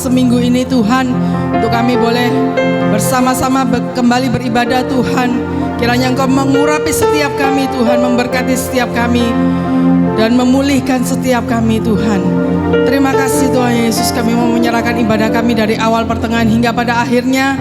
seminggu ini Tuhan, untuk kami boleh bersama-sama kembali beribadah Tuhan. Kiranya Engkau mengurapi setiap kami Tuhan, memberkati setiap kami, dan memulihkan setiap kami Tuhan. Terima kasih Tuhan Yesus, kami mau menyerahkan ibadah kami dari awal, pertengahan, hingga pada akhirnya.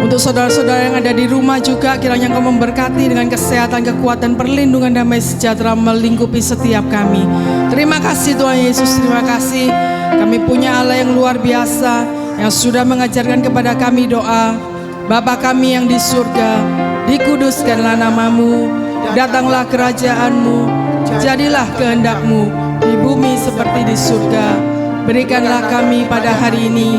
Untuk saudara-saudara yang ada di rumah juga, kiranya Engkau memberkati dengan kesehatan, kekuatan, perlindungan, damai sejahtera melingkupi setiap kami. Terima kasih Tuhan Yesus, terima kasih. Kami punya Allah yang luar biasa, yang sudah mengajarkan kepada kami doa. Bapa kami yang di surga, dikuduskanlah namamu, datanglah kerajaanmu, jadilah kehendak-Mu di bumi seperti di surga. Berikanlah kami pada hari ini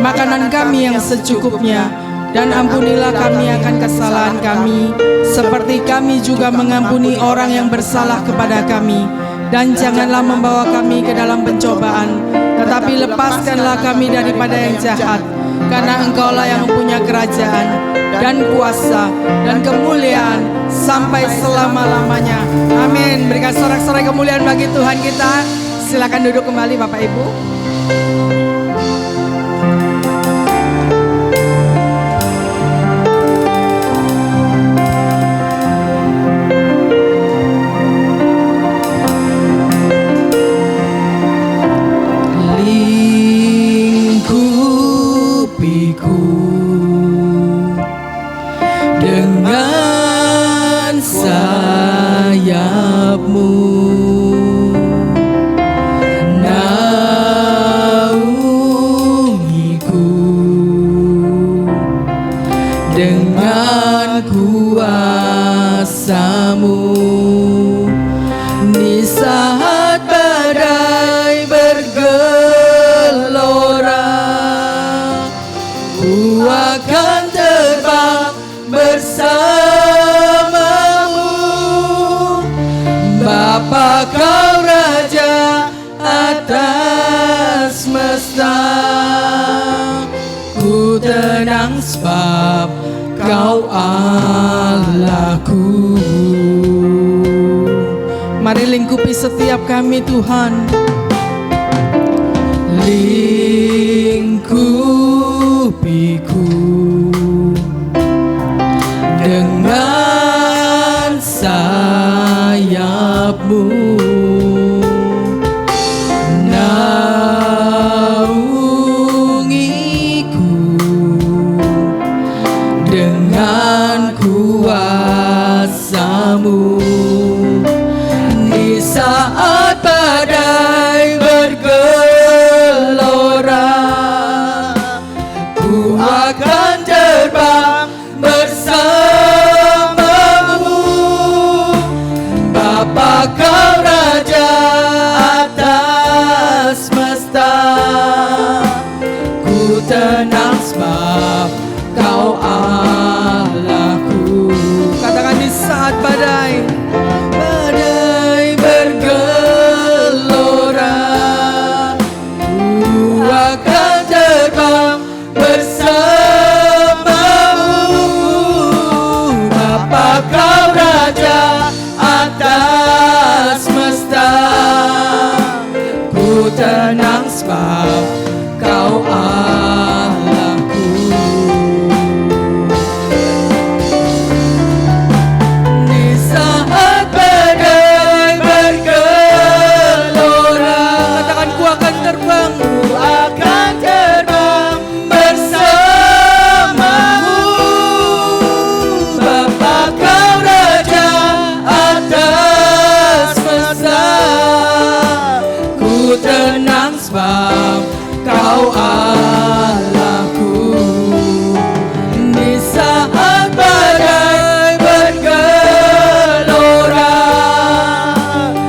makanan kami yang secukupnya, dan ampunilah kami akan kesalahan kami, seperti kami juga mengampuni orang yang bersalah kepada kami. Dan janganlah membawa kami ke dalam pencobaan, tetapi lepaskanlah kami daripada yang jahat. Karena Engkaulah yang mempunyai kerajaan dan kuasa dan kemuliaan sampai selama-lamanya. Amin. Berikan sorak-sorai kemuliaan bagi Tuhan kita. Silakan duduk kembali Bapak Ibu. Dengan sayap-Mu, naungiku dengan kuasa-Mu. Di saat badai bergelora, ku akan terbang bersama-Mu. Bapa, Kau Raja atas semesta. Ku tenang sebab Kau Allahku. Mari lingkupi setiap kami Tuhan. Lingkupiku dengan sayap-Mu, naungiku dengan kuasa-Mu. Di saat badai bergelora, ku akan terbang bersama-Mu. Bapa, Kau Raja atas semesta. Ku tenang sebab Kau Allahku. Katakan di saat badai bergelora, ku akan terbang bersama-Mu. Bapa, Kau Raja atas semesta. Ku tenang sebab Kau Allahku. Di saat badai bergelora, katakan ku akan terbang. ku akan terbang bersama-Mu. Bapa, Kau Raja atas semesta. Ku tenang sebab Kau Allahku. Di saat badai bergelora,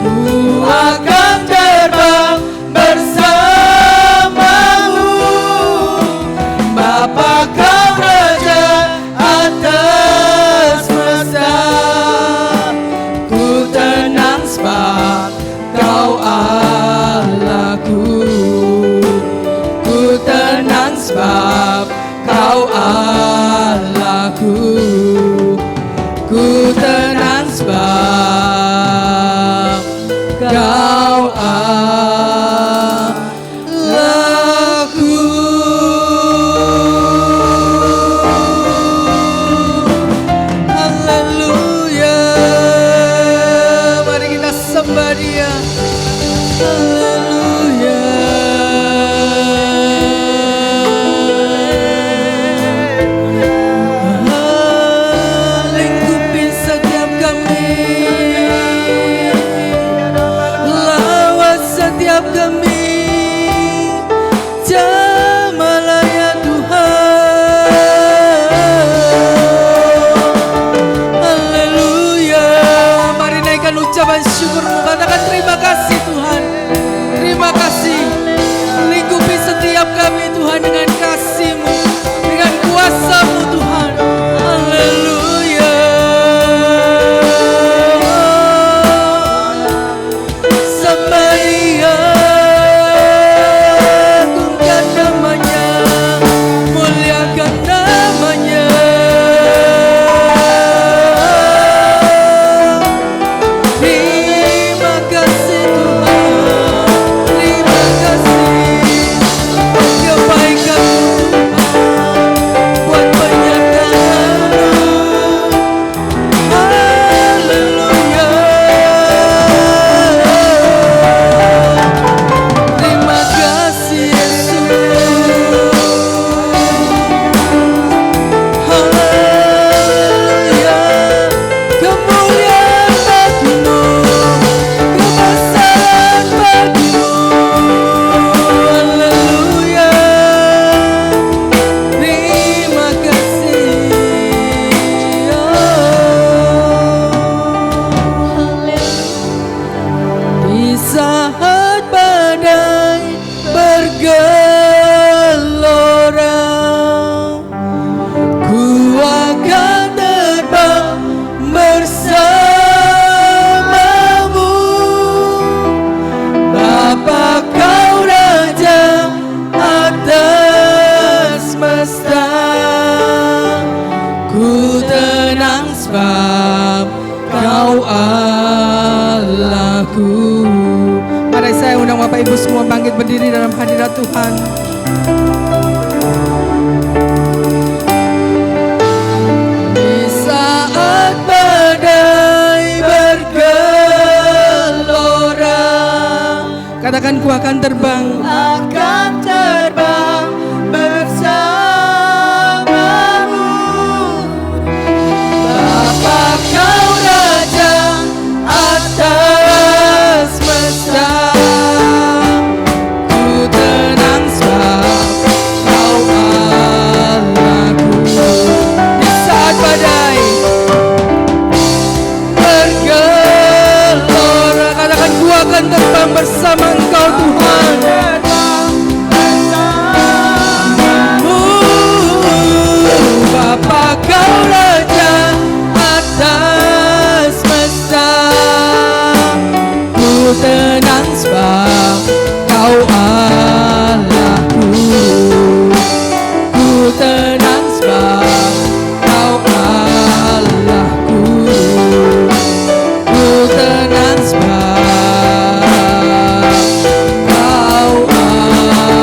ku akan terbang bersama-Mu. Bapa, Kau Raja atas semesta. Ku tenang sebab Kau Allahku. Ku tenang berdiri dalam hadirat Tuhan. Di saat badai bergelora, Katakan, ku akan terbang. akan terbang bersamamu. Bapa kau Raja atas semesta, ku tenang sebab kau Allahku. Di saat badai bergelora, Katakan, ku akan terbang bersama Engkau Tuhan. Bapa kau Raja atas semesta, ku tenang sebab kau Allahku. Ku tenang sebab kau Allahku. Ku tenang sebab kau Allahku.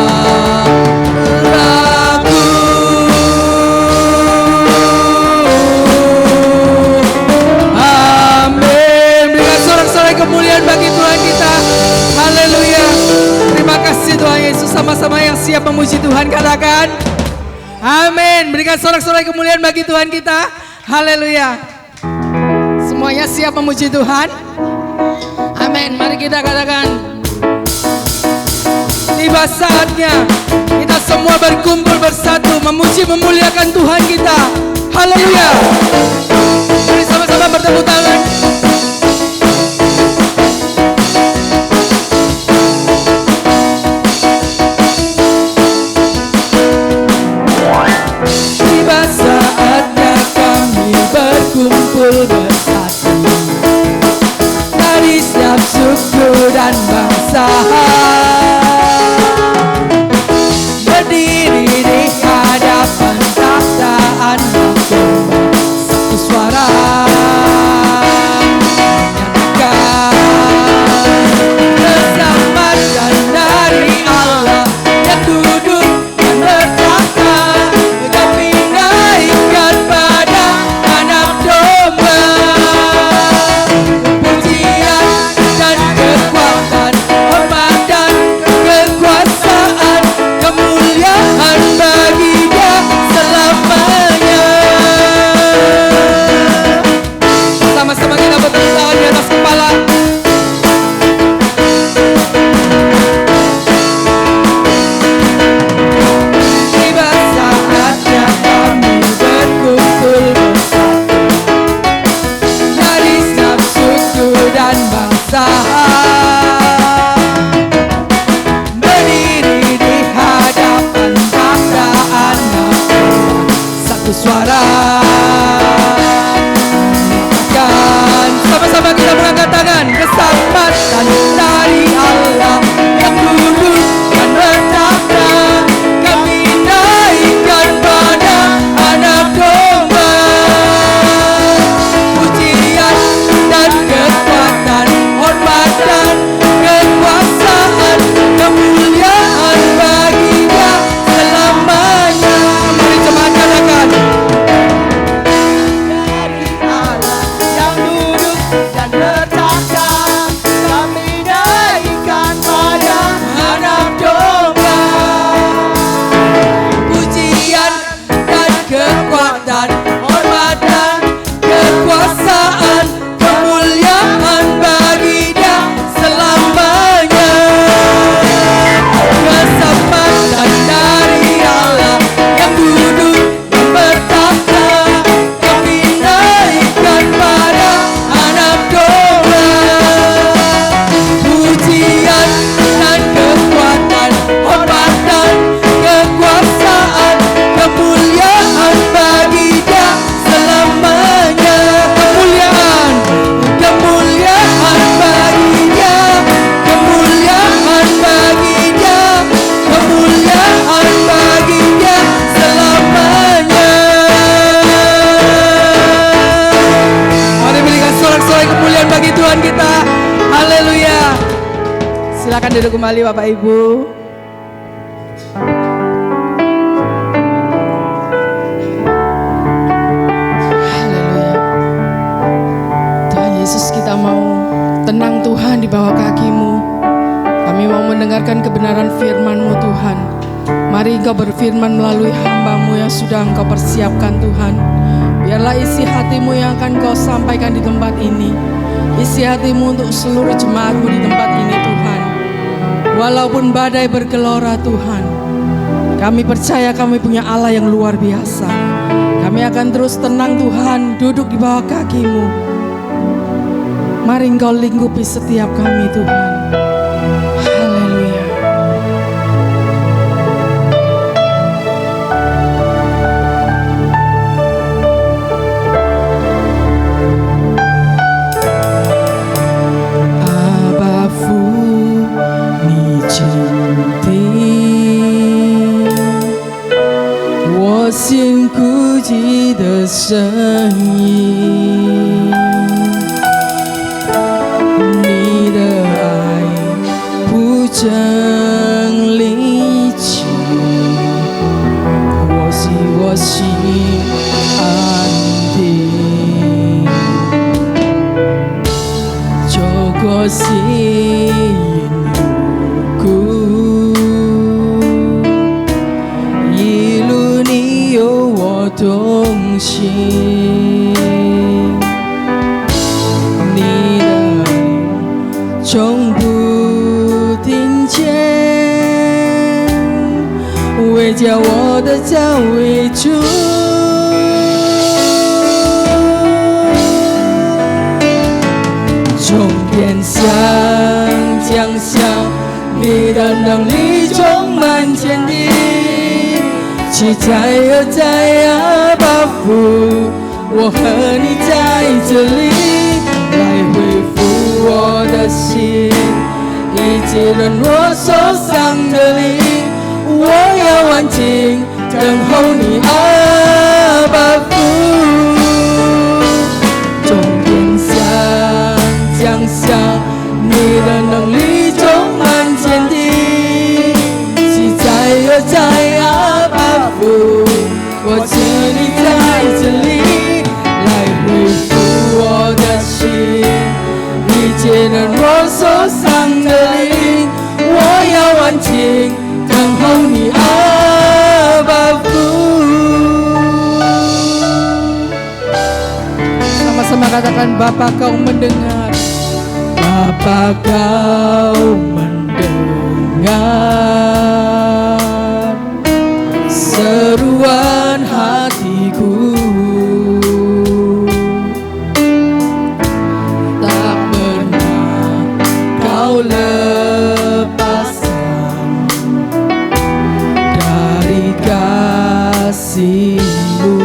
Amin. Berikan sorak-sorai kemuliaan bagi Tuhan kita. Haleluya. Terima kasih Tuhan Yesus. Sama-sama yang siap memuji Tuhan, katakan amin. Berikan sorak-sorai kemuliaan bagi Tuhan kita. Haleluya. Semuanya siap memuji Tuhan. Amin. Mari kita katakan, tiba saatnya kita semua berkumpul bersatu memuji memuliakan Tuhan kita. Haleluya. Mari sama-sama bertepuk tangan. Tiba saatnya kami berkumpul bersatu dari setiap suku dan bangsa, berdiri di hadapan takhta Anak Domba, satu suara menyatakan keselamatan dari Allah yang duduk dan bertahta, kami naikkan pada Anak Domba. duduk kembali Bapak Ibu. Haleluya. Tuhan Yesus, kita mau tenang Tuhan di bawah kaki-Mu. Kami mau mendengarkan kebenaran firman-Mu Tuhan. Mari Engkau berfirman melalui hamba-Mu yang sudah Engkau persiapkan Tuhan. Biarlah isi hati-Mu yang akan Kau sampaikan di tempat ini. Isi hati-Mu untuk seluruh jemaat-Mu di tempat ini Tuhan. Walaupun badai bergelora Tuhan, kami percaya kami punya Allah yang luar biasa. Kami akan terus tenang Tuhan, duduk di bawah kaki-Mu. Mari Engkau lingkupi setiap kami Tuhan. Haleluya.的声音，你的爱铺成离奇，我心安定，走过心路谷，一路你有我同行，你的灵从不停歇，围叫我的脚围住，从天上降下，你的能力充满天地。期待又在阿爸父，我和你在这里，来恢复我的心，以及让我受伤的灵，我要安静等候你阿爸父，从天上降下，你的能力充满天地，期待又在阿爸父，我请你在这里来恢复我的心，你接纳我受伤的灵，我要安静等候你阿爸父。Sama-sama katakan, Bapa kau mendengar, Bapa kau mendengar seruan hatiku, tak pernah kau lepaskan dari kasih-Mu,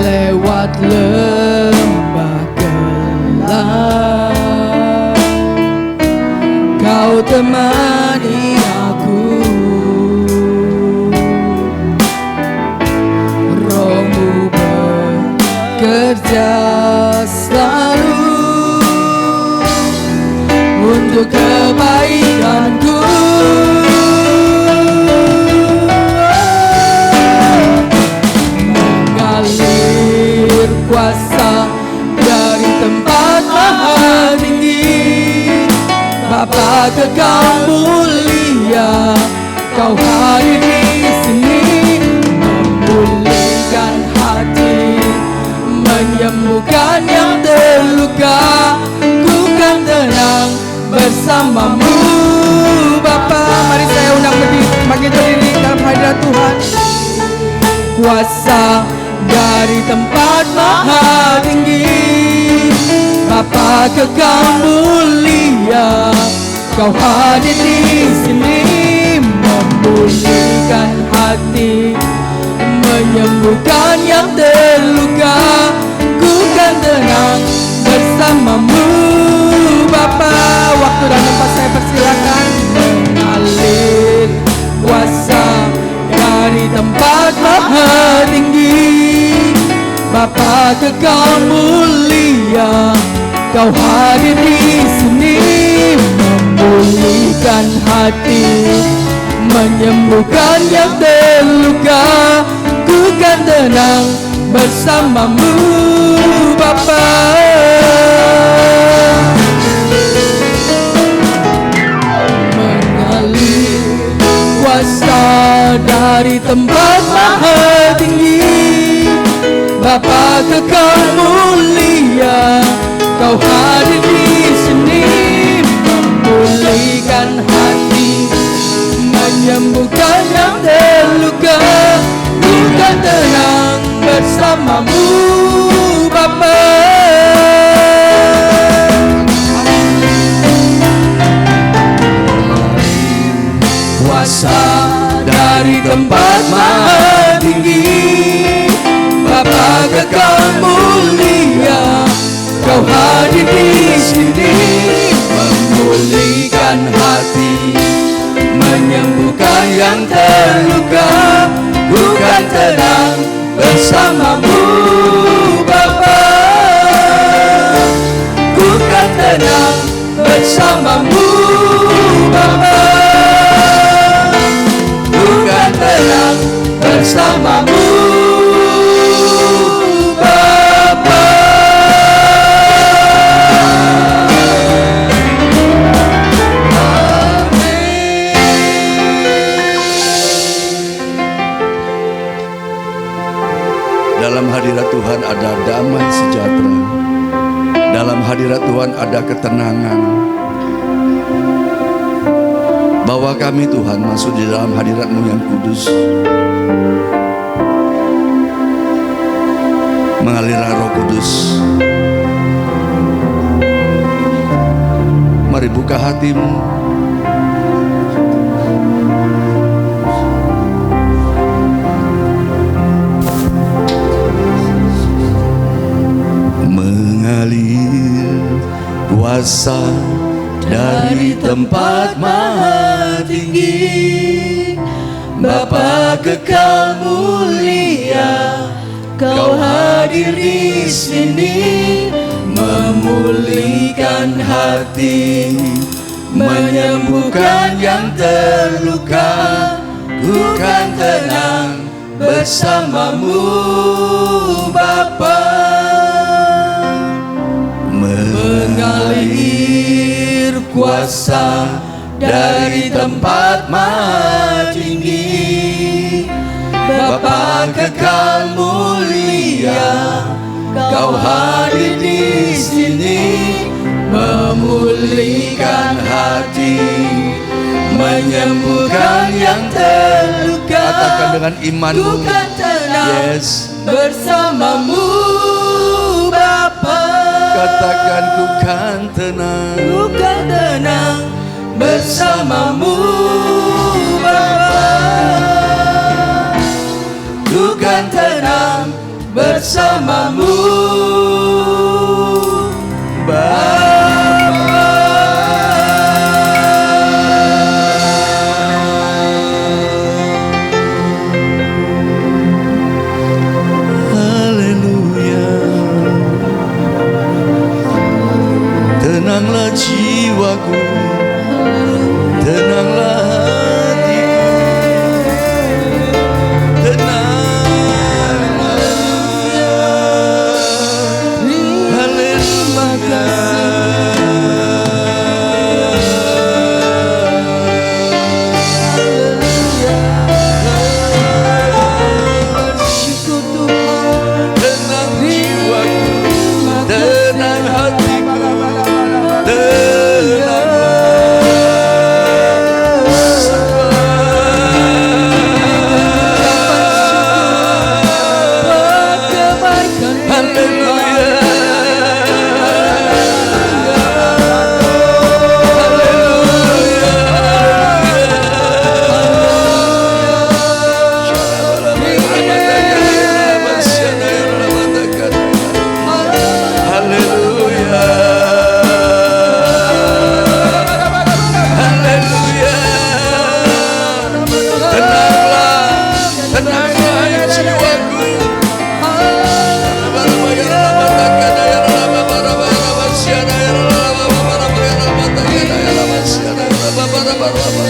lewat lembah gelap kau temani aku, Roh-Mu bekerja selalu untuk kebaikanku, mengalir kuasa dari tempat maha tinggi, Bapa kekal mulia, kau hadir di sini, memulihkan hati, menyembuhkan yang terluka, ku kan tenang bersamamu, Bapa. mari saya undang bagi berdiri dalam hadirat Tuhan. Kuasa dari tempat maha tinggi, Bapa kekal mulia, kau hadir di sini, memulihkan hati, menyembuhkan yang terluka, ku kan tenang bersamamu, Bapa. Waktu dan tempat saya persilakan. Mengalir kuasa dari tempat maha tinggi, Bapa kekal mulia, Kau hadir di sini, memulihkan hati, menyembuhkan yang terluka. Ku kan tenang bersamamu Bapa. Mengalir kuasa dari tempat maha tinggi, Bapa kekal mulia. Kau hadir di sini, memulihkan hati, menyembuhkan yang terluka. Ku kan tenang bersamamu Bapa. Kuasa dari tempat maha tinggi, Bapa kekal mulia. Kau hadir di sini, memulihkan hati, menyembuhkan yang terluka. Ku kan tenang bersamamu Bapa. Ku kan tenang bersamamu Bapa. Ku kan tenang bersamamu Bapa. Dalam hadirat Tuhan ada damai sejahtera. Dalam hadirat Tuhan ada ketenangan. Bawa kami Tuhan masuk di dalam hadirat-Mu yang kudus. Mengalirlah Roh Kudus. Mari buka hatimu. Mengalir kuasa dari tempat maha tinggi, Bapa kekal mulia. Kau hadir di sini, memulihkan hati, menyembuhkan yang terluka. Ku kan tenang bersamamu Bapa. Mengalir kuasa dari tempat maha tinggi, Bapa kekal mulia. Kau hadir di sini, memulihkan hati, menyembuhkan yang terluka. Katakan dengan imanmu. Ku kan tenang bersamamu Bapa. Katakan ku kan tenang. Ku kan tenang bersamamu Bapa. Ku kan tenang bersamamu Bapa. Haleluya. Tenanglah jiwaku, tenanglah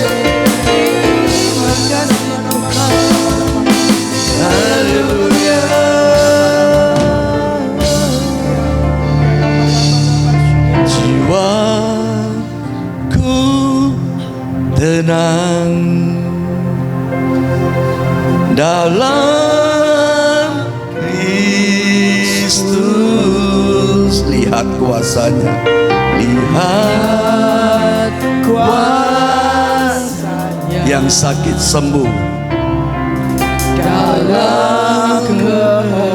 Terima kasih Tuhan. Haleluya. Jiwaku tenang dalam Kristus. Lihat kuasanya, lihat Kuasanya yang sakit sembuh, dalam keheningan.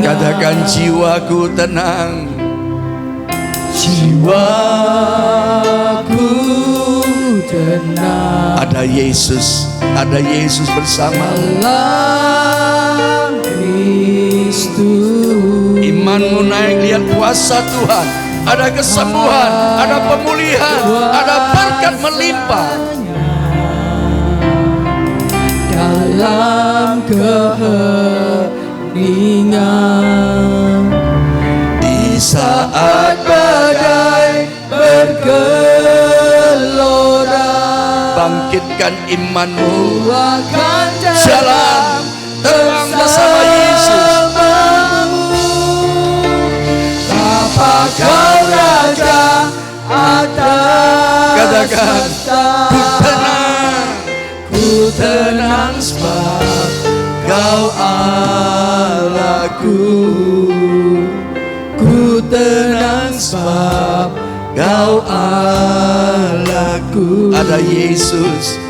katakan jiwaku tenang. Jiwaku tenang Ada Yesus bersama. dalam Kristus. Imanmu naik, lihat kuasa Tuhan. Ada kesembuhan, ada pemulihan, ada berkat melimpah. Dalam keheningan, Di saat badai bergelora, bangkitkan imanmu, akan jalan terang bersama Yesus. Apa kau raja atas Katakan, semesta. ku tenang sebab Kau Allahku. Ku tenang sebab Kau Allahku. Ada Yesus.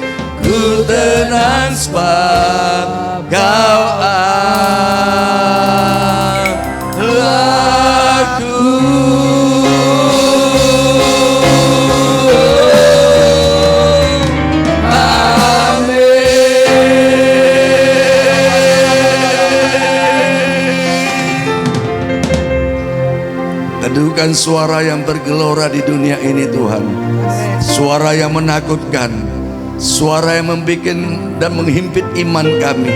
Ku tenang sebab Kau Allahku. Teduhkan suara yang bergelora di dunia ini Tuhan. Suara yang menakutkan, suara yang membuat dan menghimpit iman kami.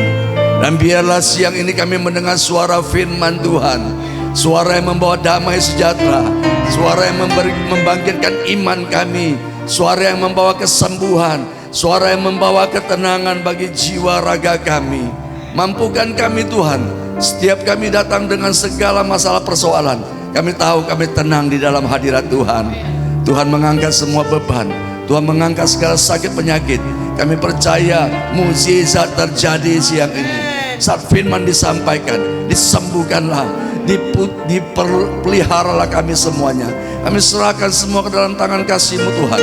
Dan biarlah siang ini kami mendengar suara firman Tuhan, suara yang membawa damai sejahtera, suara yang membangkitkan iman kami, suara yang membawa kesembuhan, suara yang membawa ketenangan bagi jiwa raga kami. Mampukan kami Tuhan, setiap kami datang dengan segala masalah persoalan, kami tahu kami tenang di dalam hadirat Tuhan. Tuhan mengangkat semua beban, Tuhan mengangkat segala sakit penyakit. Kami percaya mukjizat terjadi siang ini. Saat firman disampaikan, disembuhkanlah, dipeliharalah kami semuanya. Kami serahkan semua ke dalam tangan kasih-Mu Tuhan.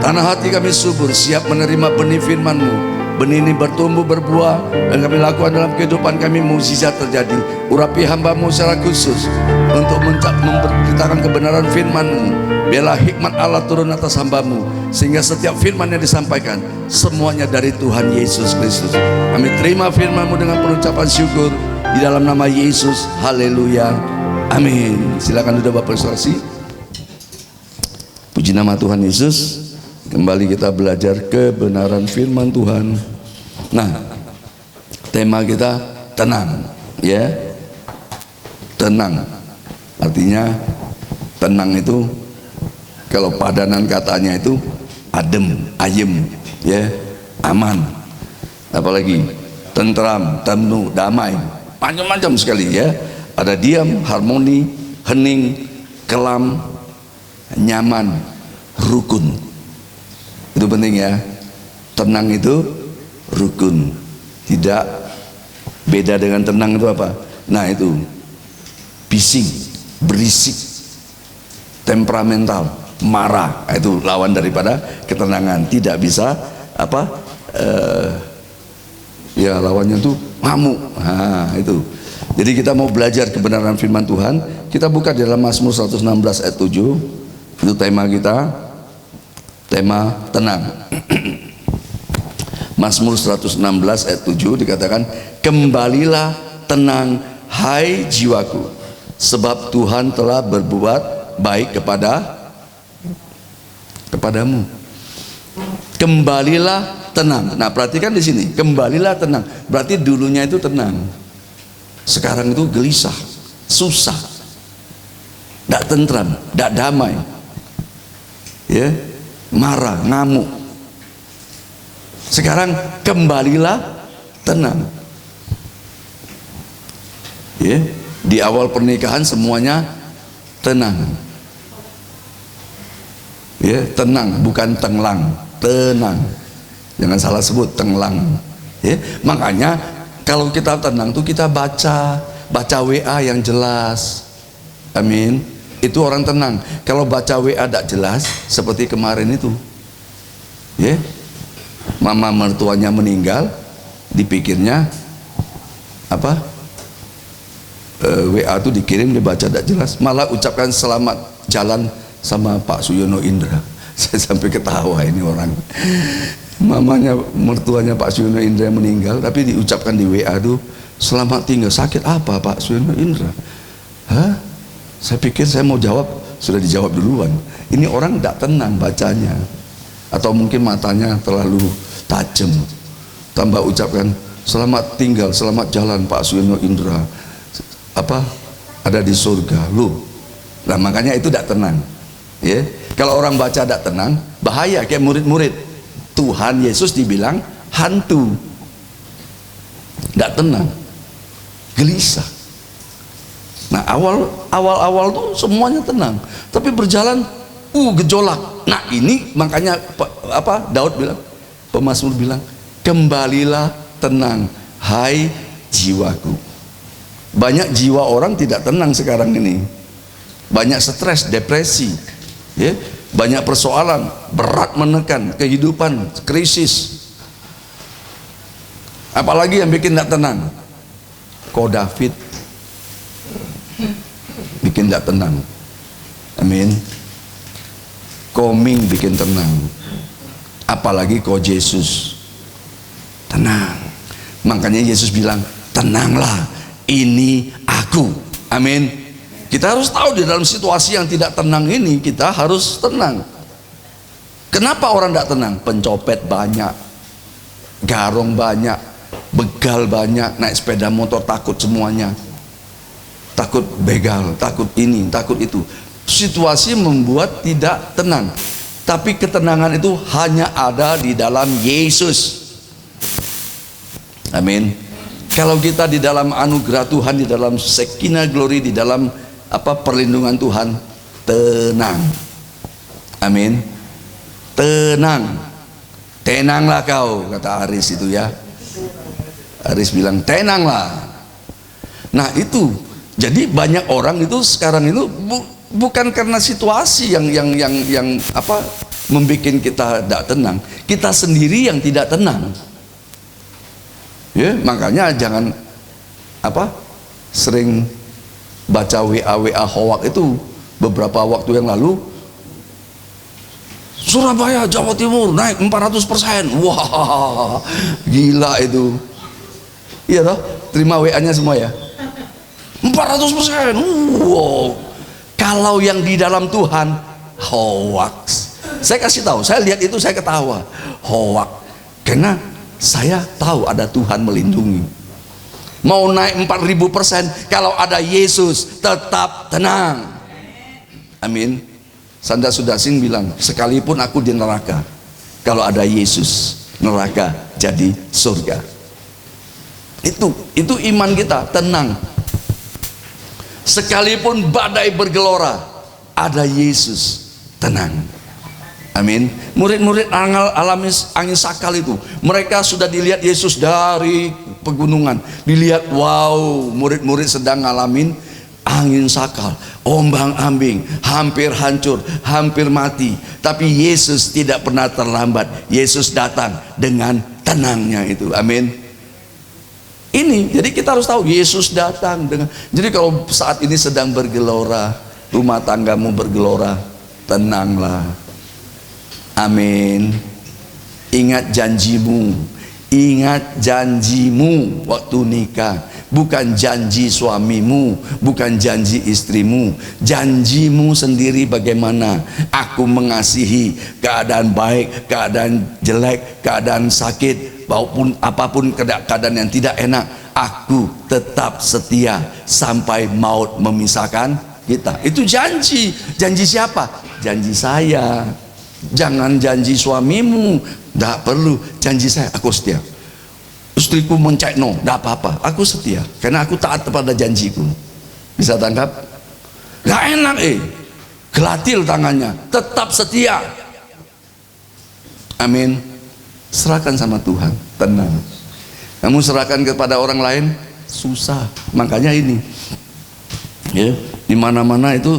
Tanah hati kami subur, siap menerima benih firman-Mu. Benih ini bertumbuh, berbuah, dan kami lakukan dalam kehidupan kami. Mukjizat terjadi. Urapi hamba-Mu secara khusus untuk memberitakan kebenaran firman-Mu. Biarlah hikmat Allah turun atas hamba-Mu, sehingga setiap firman yang disampaikan semuanya dari Tuhan Yesus Kristus. Kami terima firman-Mu dengan pengucapan syukur di dalam nama Yesus. Haleluya, amin. Silakan duduk Bapak Saudara. Puji nama Tuhan Yesus. Kembali kita belajar kebenaran firman Tuhan. Nah, tema kita tenang, ya. Tenang. Artinya tenang itu kalau padanan katanya itu adem, ayem, ya, aman. Apalagi tentram, temnu, damai, macam-macam sekali, ya. Ada diam, harmoni, hening, kelam, nyaman, rukun. Itu penting ya. Tenang itu rukun. Tidak beda dengan tenang itu apa? Nah itu bising, berisik, temperamental, marah. Itu lawan daripada ketenangan. Tidak bisa apa? Ya lawannya tuh ngamuk. Nah itu. Jadi kita mau belajar kebenaran firman Tuhan. Kita buka di dalam Mazmur 116 ayat 7. Itu tema kita. Tema tenang. Mazmur 116 ayat 7 dikatakan, kembalilah tenang hai jiwaku, sebab Tuhan telah berbuat baik kepadamu. Kembalilah tenang. Nah, perhatikan di sini, kembalilah tenang. Berarti dulunya itu tenang. Sekarang itu gelisah, susah, tidak tentram, tidak damai. Ya. marah, ngamuk. Sekarang kembalilah tenang. Ya, di awal pernikahan semuanya tenang. Ya, tenang, bukan tenglang, tenang. Jangan salah sebut tenglang. Ya, makanya kalau kita tenang tuh kita baca WA yang jelas. Amin. Itu orang tenang. Kalau baca WA tidak jelas seperti kemarin itu. Ya. Mama mertuanya meninggal, dipikirnya apa? WA itu dikirim, dibaca tidak jelas, malah ucapkan selamat jalan sama Pak Suyono Indra. Saya sampai ketawa ini orang. Mamanya mertuanya Pak Suyono Indra meninggal, tapi diucapkan di WA itu selamat tinggal. Sakit apa Pak Suyono Indra? Hah? Saya pikir saya mau jawab, sudah dijawab duluan. Ini orang tidak tenang bacanya, atau mungkin matanya terlalu tajam. Tambah ucapkan selamat tinggal, selamat jalan Pak Suyono Indra, apa ada di surga lu. Nah makanya itu tidak tenang. Ya, kalau orang baca tidak tenang, bahaya. Kayak murid-murid Tuhan Yesus dibilang hantu, tidak tenang, gelisah. Nah awal tuh semuanya tenang, tapi berjalan gejolak. Nah ini makanya apa Daud bilang, pemazmur bilang, kembalilah tenang hai jiwaku. Banyak jiwa orang tidak tenang sekarang ini, banyak stres, depresi, ya, banyak persoalan berat menekan, kehidupan krisis. Apalagi yang bikin tidak tenang? David bikin tidak tenang. Amin. Koming bikin tenang. Apalagi Yesus tenang. Makanya Yesus bilang, tenanglah, ini aku. Amin. Kita harus tahu di dalam situasi yang tidak tenang ini kita harus tenang. Kenapa orang tidak tenang? Pencopet banyak, garong banyak, begal banyak, naik sepeda motor takut semuanya, takut begal, takut ini, takut itu. Situasi membuat tidak tenang. Tapi ketenangan itu hanya ada di dalam Yesus. Amin. Kalau kita di dalam anugerah Tuhan, di dalam Shekinah glory, di dalam perlindungan Tuhan, tenang. Amin. Tenang. Tenanglah kau, kata Aris itu ya. Aris bilang tenanglah. Nah itu, jadi banyak orang itu sekarang itu bukan karena situasi yang membuat kita tidak tenang. Kita sendiri yang tidak tenang. Ya, makanya jangan sering baca WA hoak itu. Beberapa waktu yang lalu Surabaya Jawa Timur naik 400%. Wah, gila itu. Iya toh? Terima WA-nya semua ya. 400%. Wow. Kalau yang di dalam Tuhan hoax. Saya kasih tahu, saya lihat itu saya ketawa. Hoax. Karena saya tahu ada Tuhan melindungi. Mau naik 4000%, kalau ada Yesus tetap tenang. Amin. Sanda Sudasing bilang, sekalipun aku di neraka, kalau ada Yesus, neraka jadi surga. Itu iman kita, tenang. Sekalipun badai bergelora, ada Yesus, tenang. Amin. Murid-murid alami angin sakal itu, mereka sudah dilihat Yesus dari pegunungan, dilihat, wow, murid-murid sedang ngalamin angin sakal, ombang-ambing, hampir hancur, hampir mati, tapi Yesus tidak pernah terlambat. Yesus datang dengan tenangnya itu. Amin. Ini, jadi kita harus tahu Yesus datang dengan. Jadi kalau saat ini sedang bergelora, rumah tanggamu bergelora, tenanglah. Amin. Ingat janjimu. Ingat janjimu waktu nikah. Bukan janji suamimu, bukan janji istrimu. Janjimu sendiri bagaimana? Aku mengasihi keadaan baik, keadaan jelek, keadaan sakit, maupun apapun keadaan yang tidak enak, aku tetap setia sampai maut memisahkan kita. Itu janji. Janji siapa? Janji saya. Jangan janji suamimu, tidak perlu. Janji saya, aku setia. Istriku mencek, no, tidak apa-apa, aku setia karena aku taat kepada janjiku. Bisa tangkap? Gak enak, gelatil tangannya, tetap setia. Amin. Serahkan sama Tuhan, tenang. Kamu serahkan kepada orang lain, susah. Makanya ini, ya, di mana-mana itu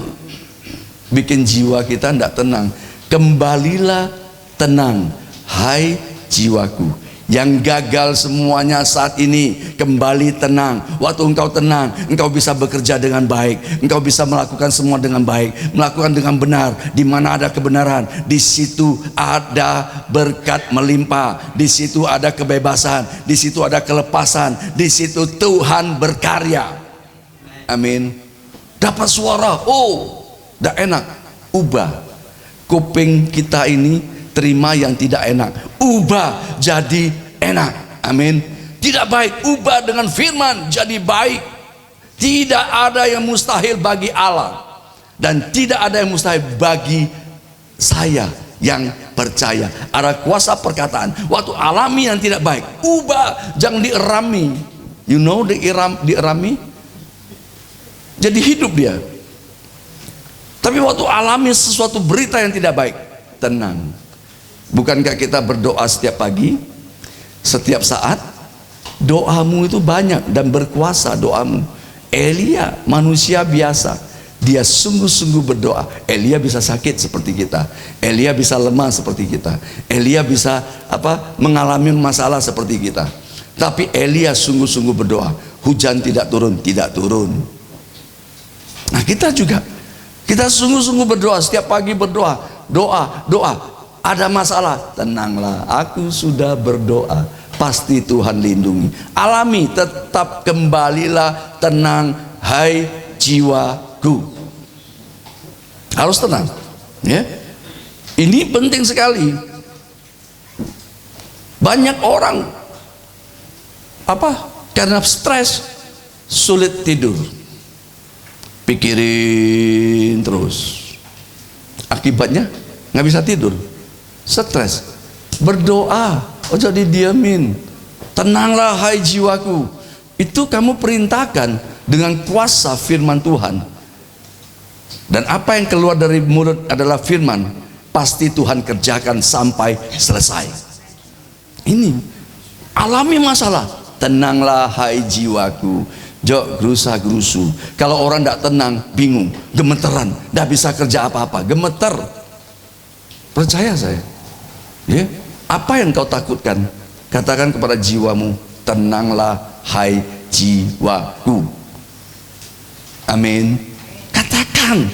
bikin jiwa kita tidak tenang. Kembalilah tenang, hai jiwaku. Yang gagal semuanya saat ini, kembali tenang. Waktu engkau tenang, engkau bisa bekerja dengan baik, engkau bisa melakukan semua dengan baik, melakukan dengan benar. Di mana ada kebenaran, di situ ada berkat melimpah, di situ ada kebebasan, di situ ada kelepasan, di situ Tuhan berkarya. Amin. Dapat suara, tidak enak, ubah. Kuping kita ini terima yang tidak enak, ubah jadi enak. Amin. Tidak baik, ubah dengan firman jadi baik. Tidak ada yang mustahil bagi Allah, dan tidak ada yang mustahil bagi saya yang percaya. Ada kuasa perkataan. Waktu alami yang tidak baik, ubah, jangan dierami. You know dierami, jadi hidup dia. Tapi waktu alami sesuatu berita yang tidak baik, tenang. Bukankah kita berdoa setiap pagi, setiap saat? Doamu itu banyak dan berkuasa doamu. Elia manusia biasa, dia sungguh-sungguh berdoa. Elia bisa sakit seperti kita, Elia bisa lemah seperti kita, Elia bisa mengalami masalah seperti kita. Tapi Elia sungguh-sungguh berdoa. Hujan tidak turun, tidak turun. Nah kita juga, kita sungguh-sungguh berdoa setiap pagi, berdoa, doa. Ada masalah, tenanglah, aku sudah berdoa, pasti Tuhan lindungi. Alami, tetap kembalilah tenang, hai jiwaku. Harus tenang, ya. Ini penting sekali. Banyak orang karena stres sulit tidur, pikirin terus, akibatnya nggak bisa tidur. Stres. Berdoa, jadi diamin. Tenanglah hai jiwaku. Itu kamu perintahkan dengan kuasa firman Tuhan. Dan apa yang keluar dari mulut adalah firman, pasti Tuhan kerjakan sampai selesai. Ini alami masalah, tenanglah hai jiwaku. Jok gerusa gerusu. Kalau orang tidak tenang, bingung, gemeteran, tidak bisa kerja apa-apa, gemeter. Percaya saya, ya, apa yang kau takutkan, katakan kepada jiwamu, tenanglah hai jiwaku. Amin. Katakan.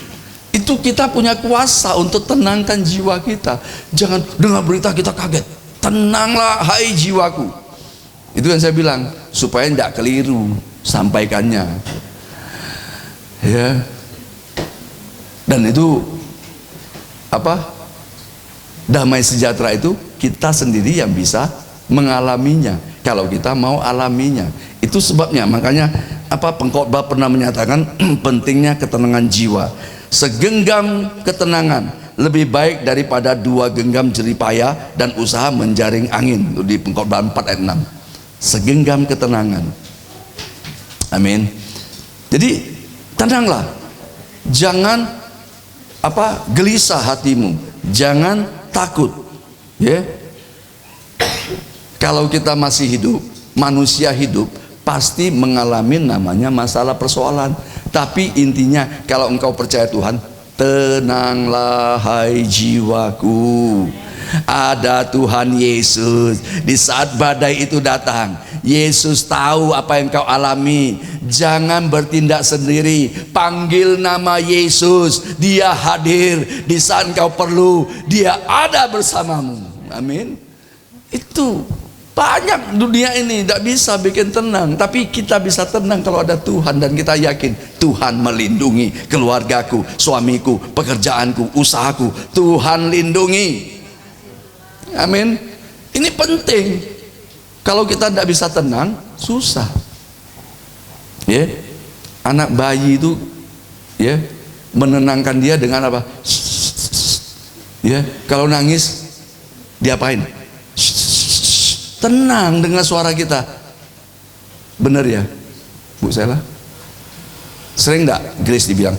Itu kita punya kuasa untuk tenangkan jiwa kita. Jangan dengar berita kita kaget. Tenanglah hai jiwaku. Itu yang saya bilang, supaya tidak keliru sampaikannya, ya. Dan itu damai sejahtera itu kita sendiri yang bisa mengalaminya, kalau kita mau alaminya. Itu sebabnya, makanya pengkhotbah pernah menyatakan pentingnya ketenangan jiwa. Segenggam ketenangan lebih baik daripada 2 genggam jeripaya dan usaha menjaring angin. Itu di pengkhotbah 4 ayat 6. Segenggam ketenangan. Amin. Jadi tenanglah, jangan gelisah hatimu, jangan takut, ya. Kalau kita masih hidup, manusia hidup pasti mengalami namanya masalah persoalan. Tapi intinya, kalau engkau percaya Tuhan, tenanglah hai jiwaku. Ada Tuhan Yesus. Di saat badai itu datang, Yesus tahu apa yang kau alami. Jangan bertindak sendiri, panggil nama Yesus. Dia hadir di saat kau perlu, dia ada bersamamu. Amin. Itu banyak dunia ini tidak bisa bikin tenang, tapi kita bisa tenang kalau ada Tuhan. Dan kita yakin Tuhan melindungi keluargaku, suamiku, pekerjaanku, usahaku. Tuhan lindungi. Amin. Ini penting. Kalau kita tidak bisa tenang, susah. Ya, anak bayi itu, ya, menenangkan dia dengan apa? Ya, kalau nangis diapain? Tenang dengan suara kita. Bener ya, Bu Sela? Sering enggak Grace dibilang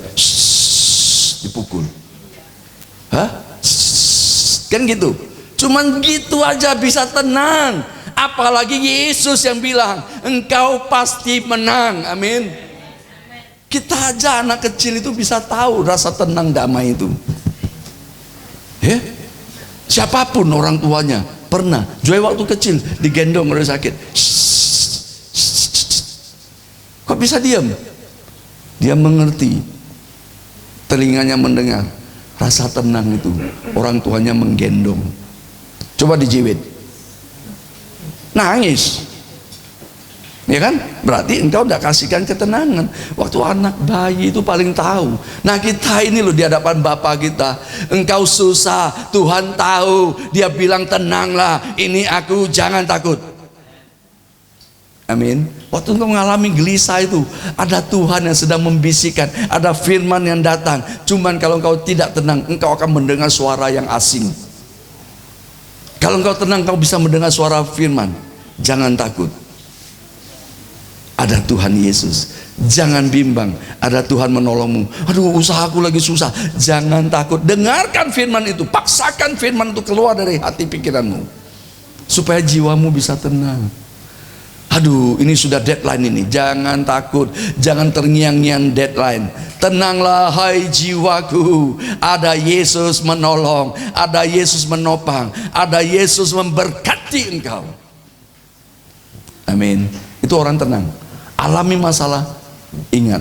dipukul? Hah? Kan gitu. Cuman gitu aja bisa tenang. Apalagi Yesus yang bilang, engkau pasti menang. Amin. Kita aja anak kecil itu bisa tahu rasa tenang damai itu. Ya? Siapapun orang tuanya pernah. Joy waktu kecil digendong orang sakit. Kok bisa diam? Dia mengerti. Telinganya mendengar. Rasa tenang itu. Orang tuanya menggendong. Coba dijiwit. Nangis. Ya kan? Berarti engkau udah kasihkan ketenangan. Waktu anak bayi itu paling tahu. Nah kita ini loh di hadapan Bapa kita. Engkau susah, Tuhan tahu. Dia bilang tenanglah, ini aku, jangan takut. Amin. Waktu engkau mengalami gelisah itu, ada Tuhan yang sedang membisikkan, ada firman yang datang. Cuman kalau engkau tidak tenang, engkau akan mendengar suara yang asing. Kalau engkau tenang, engkau bisa mendengar suara firman. Jangan takut. Ada Tuhan Yesus. Jangan bimbang, ada Tuhan menolongmu. Aduh, usahaku lagi susah. Jangan takut. Dengarkan firman itu. Paksakan firman itu keluar dari hati pikiranmu, supaya jiwamu bisa tenang. Aduh, ini sudah deadline ini. Jangan takut. Jangan terngiang-ngiang deadline. Tenanglah hai jiwaku. Ada Yesus menolong. Ada Yesus menopang. Ada Yesus memberkati engkau. Amin. Itu orang tenang. Alami masalah, ingat,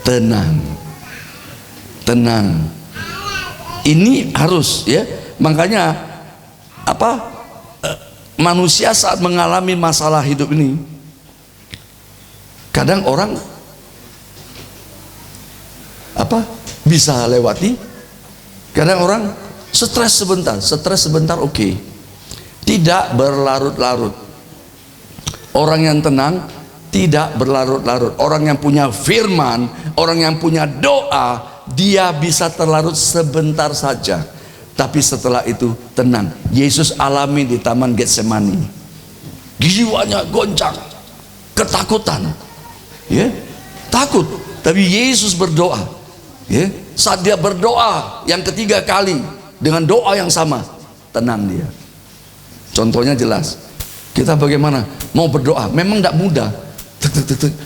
tenang, tenang. Ini harus ya. Makanya manusia saat mengalami masalah hidup ini, kadang orang bisa lewati. Kadang orang stres sebentar, oke. Tidak berlarut-larut. Orang yang tenang tidak berlarut-larut. Orang yang punya firman, orang yang punya doa, dia bisa terlarut sebentar saja, tapi setelah itu tenang. Yesus alami di Taman Getsemani. Jiwanya goncang, ketakutan, ya, takut. Tapi Yesus berdoa, ya. Saat dia berdoa yang ketiga kali dengan doa yang sama, tenang dia. Contohnya jelas. Kita bagaimana? Mau berdoa, memang tidak mudah.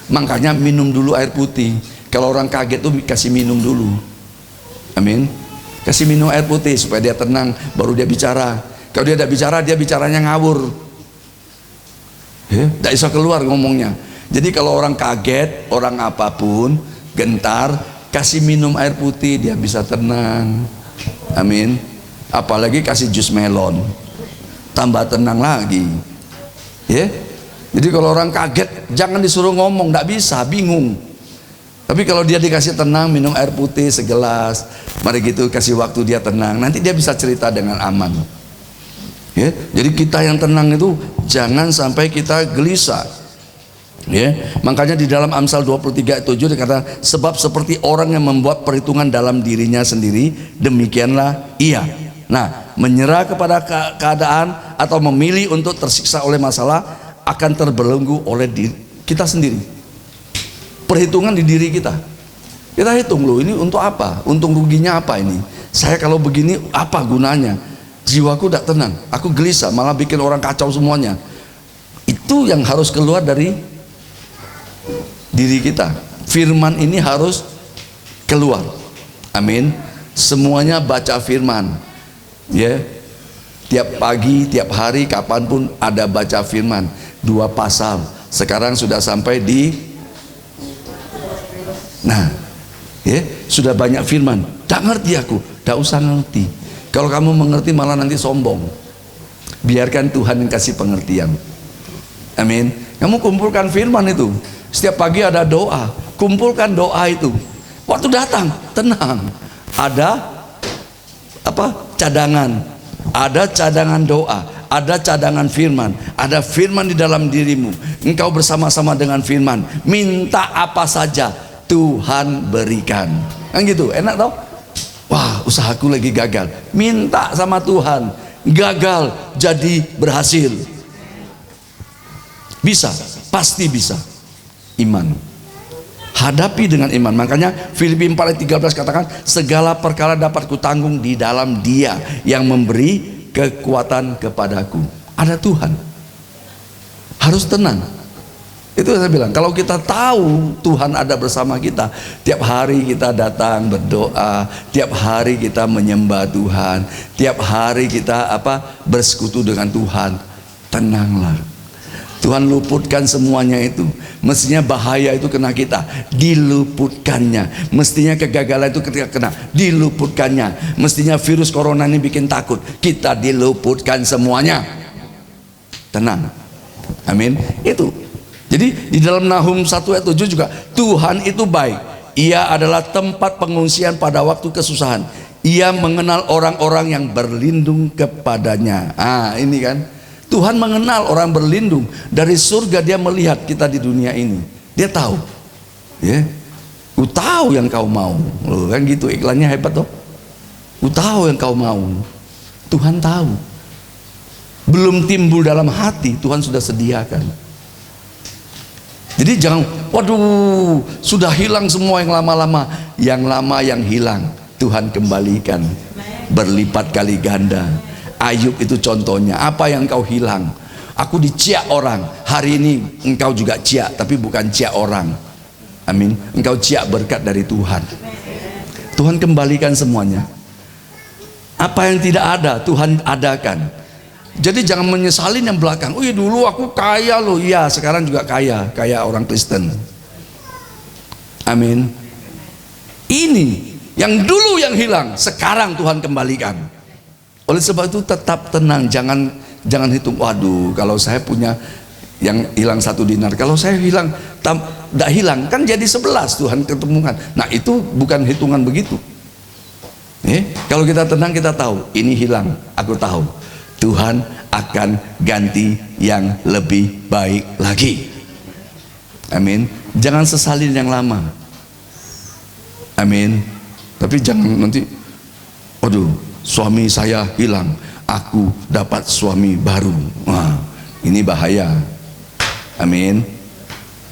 Makanya minum dulu air putih. Kalau orang kaget tuh kasih minum dulu. Amin. Kasih minum air putih supaya dia tenang, baru dia bicara. Kalau dia tidak bicara, dia bicaranya ngawur. Tidak bisa keluar ngomongnya. Jadi kalau orang kaget, orang apapun, gentar, kasih minum air putih, dia bisa tenang. Amin. Apalagi kasih jus melon, tambah tenang lagi. Ya, jadi kalau orang kaget jangan disuruh ngomong, tidak bisa, bingung. Tapi kalau dia dikasih tenang, minum air putih segelas, mari gitu kasih waktu dia tenang, nanti dia bisa cerita dengan aman. Ya, jadi kita yang tenang itu jangan sampai kita gelisah. Ya, makanya di dalam Amsal 23:7 dikatakan, sebab seperti orang yang membuat perhitungan dalam dirinya sendiri, demikianlah ia. Nah, menyerah kepada keadaan atau memilih untuk tersiksa oleh masalah akan terbelenggu oleh diri kita sendiri. Perhitungan di diri kita. Kita hitung loh, ini untuk apa? Untung ruginya apa ini? Saya kalau begini apa gunanya? Jiwaku tidak tenang, aku gelisah, malah bikin orang kacau semuanya. Itu yang harus keluar dari diri kita. Firman ini harus keluar. Amin. Semuanya baca firman. Ya, tiap pagi, tiap hari, kapanpun ada baca firman. 2 pasal. Sekarang sudah sampai di, nah, ya, sudah banyak firman. Tak ngerti aku, tak usah ngerti. Kalau kamu mengerti malah nanti sombong. Biarkan Tuhan yang kasih pengertian. Amin. Kamu kumpulkan firman itu. Setiap pagi ada doa. Kumpulkan doa itu. Waktu datang, tenang. Ada cadangan, ada cadangan doa, ada cadangan firman, ada firman di dalam dirimu. Engkau bersama-sama dengan firman, minta apa saja Tuhan berikan. Kan gitu, enak tau? Wah, usahaku lagi gagal. Minta sama Tuhan, gagal jadi berhasil. Bisa, pasti bisa. Iman. Hadapi dengan iman. Makanya Filipi 4 ayat 13 katakan, segala perkara dapat kutanggung di dalam Dia yang memberi kekuatan kepadaku. Ada Tuhan. Harus tenang. Itu yang saya bilang, kalau kita tahu Tuhan ada bersama kita, tiap hari kita datang berdoa, tiap hari kita menyembah Tuhan, tiap hari kita bersekutu dengan Tuhan, tenanglah. Tuhan luputkan semuanya itu. Mestinya bahaya itu kena kita, diluputkannya. Mestinya kegagalan itu ketika kena, diluputkannya. Mestinya virus corona ini bikin takut, kita diluputkan semuanya. Tenang. Amin. Itu. Jadi di dalam Nahum 1 ayat 7 juga, Tuhan itu baik. Ia adalah tempat pengungsian pada waktu kesusahan. Ia mengenal orang-orang yang berlindung kepadanya. Ini kan, Tuhan mengenal orang berlindung. Dari surga Dia melihat kita di dunia ini. Dia tahu. Ya, ku tahu yang kau mau. Loh, kan gitu, iklannya hebat toh. Ku tahu yang kau mau. Tuhan tahu. Belum timbul dalam hati, Tuhan sudah sediakan. Jadi jangan, waduh, sudah hilang semua yang lama-lama. Yang lama yang hilang, Tuhan kembalikan berlipat kali ganda. Ayub itu contohnya. Apa yang kau hilang? Aku diciak orang. Hari ini engkau juga ciak, tapi bukan ciak orang. Amin. Engkau ciak berkat dari Tuhan. Tuhan kembalikan semuanya. Apa yang tidak ada, Tuhan adakan. Jadi jangan menyesalin yang belakang. Oh iya, dulu aku kaya loh. Iya, sekarang juga kaya. Kaya orang Kristen. Amin. Ini yang dulu yang hilang, sekarang Tuhan kembalikan. Oleh sebab itu tetap tenang, jangan hitung, waduh kalau saya punya yang hilang 1 dinar, kalau saya hilang tidak hilang, kan jadi 11 Tuhan ketemukan. Nah itu bukan hitungan begitu. Kalau kita tenang, kita tahu ini hilang, aku tahu Tuhan akan ganti yang lebih baik lagi. Amin. Jangan sesalin yang lama. Amin. Tapi jangan nanti, waduh suami saya hilang, aku dapat suami baru. Wah, ini bahaya. Amin.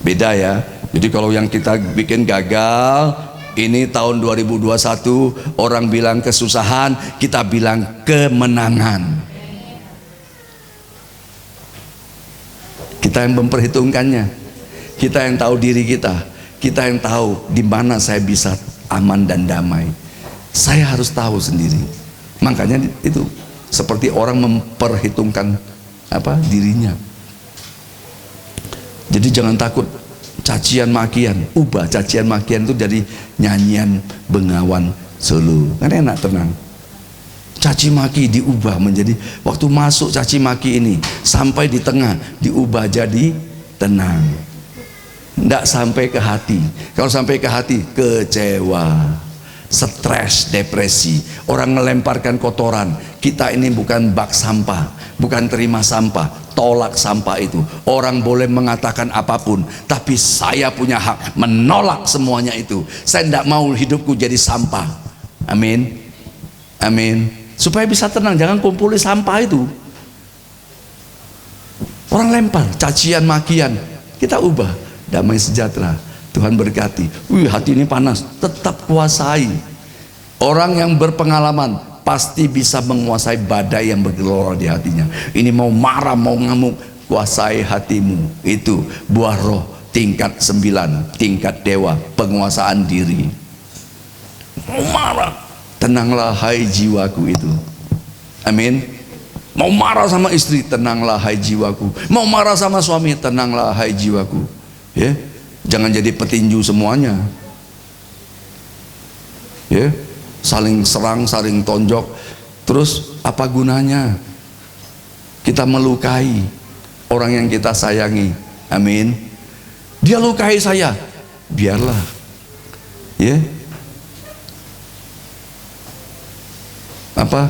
Beda ya. Jadi kalau yang kita bikin gagal, ini tahun 2021 orang bilang kesusahan, kita bilang kemenangan. Kita yang memperhitungkannya, kita yang tahu diri kita yang tahu di mana saya bisa aman dan damai. Saya harus tahu sendiri. Makanya itu seperti orang memperhitungkan dirinya. Jadi jangan takut cacian makian, ubah cacian makian itu jadi nyanyian Bengawan Solo. Kan enak, tenang. Caci maki diubah menjadi, waktu masuk caci maki ini sampai di tengah diubah jadi tenang. Tidak sampai ke hati. Kalau sampai ke hati, kecewa, stres, depresi. Orang melemparkan kotoran. Kita ini bukan bak sampah, bukan terima sampah, tolak sampah itu. Orang boleh mengatakan apapun, tapi saya punya hak menolak semuanya itu. Saya tidak mau hidupku jadi sampah. Amin. Amin. Supaya bisa tenang, jangan kumpuli sampah itu. Orang lempar cacian makian, kita ubah damai sejahtera. Tuhan berkati. Hati ini panas, tetap kuasai. Orang yang berpengalaman pasti bisa menguasai badai yang bergelora di hatinya. Ini mau marah, mau ngamuk, kuasai hatimu. Itu buah roh tingkat 9, tingkat dewa, penguasaan diri. Mau marah, tenanglah hai jiwaku itu. Amin. Mau marah sama istri, tenanglah hai jiwaku. Mau marah sama suami, tenanglah hai jiwaku. Ya. Jangan jadi petinju semuanya. Ya, saling serang, saling tonjok. Terus apa gunanya? Kita melukai orang yang kita sayangi. Amin. Dia lukai saya, biarlah. Ya. Apa?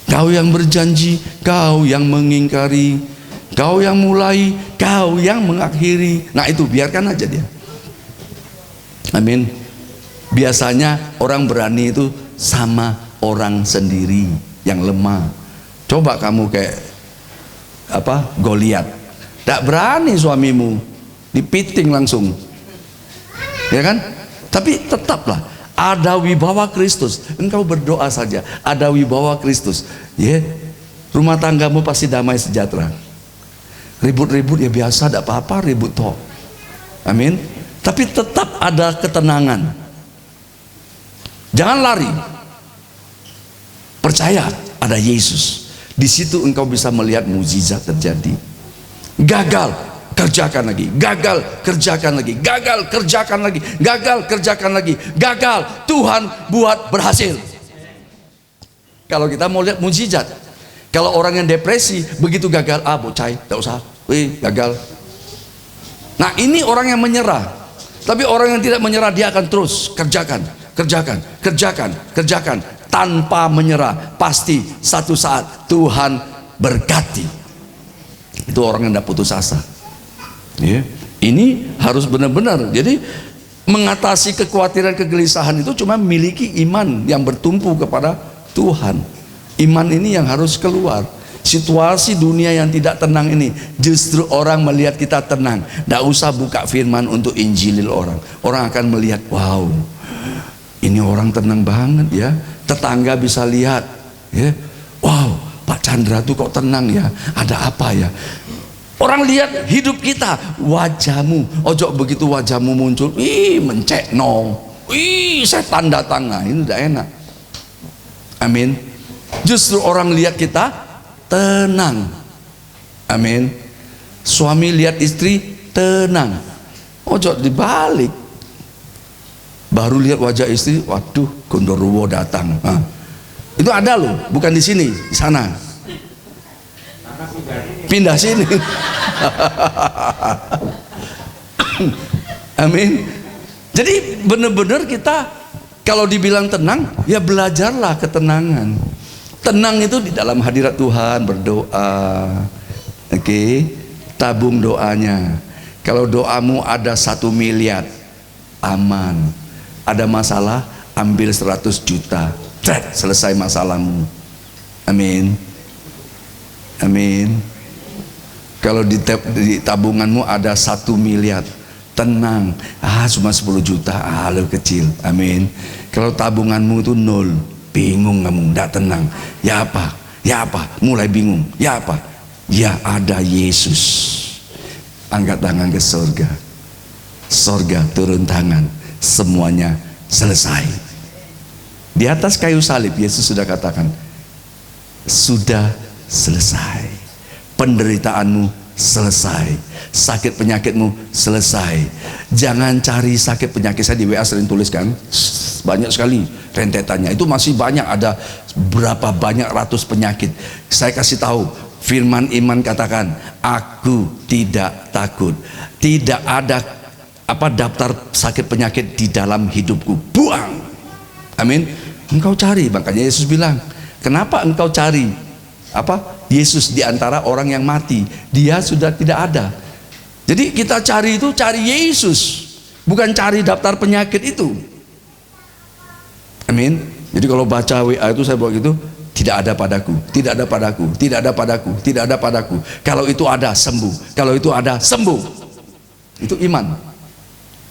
Kau yang berjanji, kau yang mengingkari. Kau yang mulai, kau yang mengakhiri. Nah itu biarkan aja dia. Amin. Biasanya orang berani itu sama orang sendiri yang lemah. Coba kamu kayak Goliat, tidak berani suamimu, dipiting langsung, ya kan? Tapi tetaplah ada wibawa Kristus. Engkau berdoa saja, ada wibawa Kristus, ya. Rumah tanggamu pasti damai sejahtera. Ribut-ribut ya biasa, tidak apa-apa, ribut toh. Amin. Tapi tetap ada ketenangan. Jangan lari. Percaya ada Yesus. Di situ engkau bisa melihat mukjizat terjadi. Gagal, kerjakan lagi. Gagal, kerjakan lagi. Gagal, kerjakan lagi. Gagal, kerjakan lagi. Gagal, Tuhan buat berhasil. Kalau kita mau lihat mukjizat. Kalau orang yang depresi begitu gagal, bocai, tidak usah, gagal. Nah, ini orang yang menyerah. Tapi orang yang tidak menyerah, dia akan terus kerjakan, kerjakan, kerjakan, kerjakan tanpa menyerah. Pasti satu saat Tuhan berkati. Itu orang yang tidak putus asa. Ya. Ini harus benar-benar. Jadi mengatasi kekhawatiran, kegelisahan itu cuma miliki iman yang bertumpu kepada Tuhan. Iman ini yang harus keluar. Situasi dunia yang tidak tenang ini, justru orang melihat kita tenang. Tidak usah buka firman untuk injilil orang. Orang akan melihat, wow, ini orang tenang banget ya. Tetangga bisa lihat, ya, wow, Pak Chandra tuh kok tenang ya. Ada apa ya? Orang lihat hidup kita, wajahmu. Ojo begitu wajahmu muncul, mencekno, setan datang. Nah, ini udah enak. Amin. Justru orang lihat kita tenang. Amin. Suami lihat istri tenang. Ojo dibalik. Baru lihat wajah istri, waduh, Gondoruo datang. Nah, itu ada loh, bukan di sini, di sana. Pindah sini. Amin. Jadi benar-benar kita kalau dibilang tenang, ya belajarlah ketenangan. Tenang itu di dalam hadirat Tuhan, berdoa. Oke, tabung doanya. Kalau doamu ada 1 miliar, aman. Ada masalah, ambil 100 juta. Selesai masalahmu. Amin. Amin. Kalau di tabunganmu ada 1 miliar, tenang. Cuma 10 juta, lu kecil. Amin. Kalau tabunganmu itu 0, bingung kamu, tidak tenang. Ya apa? Ya apa? Mulai bingung. Ya apa? Ya ada Yesus. Angkat tangan ke surga. Surga turun tangan. Semuanya selesai. Di atas kayu salib Yesus sudah katakan, sudah selesai. Penderitaanmu selesai. Sakit penyakitmu selesai. Jangan cari sakit penyakit. Saya di WA sering tuliskan, banyak sekali rentetannya. Itu masih banyak, ada berapa banyak ratus penyakit. Saya kasih tahu, firman iman katakan, aku tidak takut. Tidak ada daftar sakit penyakit di dalam hidupku. Buang. Amin. Engkau cari, makanya Yesus bilang, kenapa engkau cari Yesus di antara orang yang mati? Dia sudah tidak ada. Jadi kita cari itu cari Yesus, bukan cari daftar penyakit itu. Amin. Jadi kalau baca WA itu saya bawa gitu, tidak ada padaku, tidak ada padaku, tidak ada padaku, tidak ada padaku. Kalau itu ada, sembuh. Kalau itu ada, sembuh. Itu iman.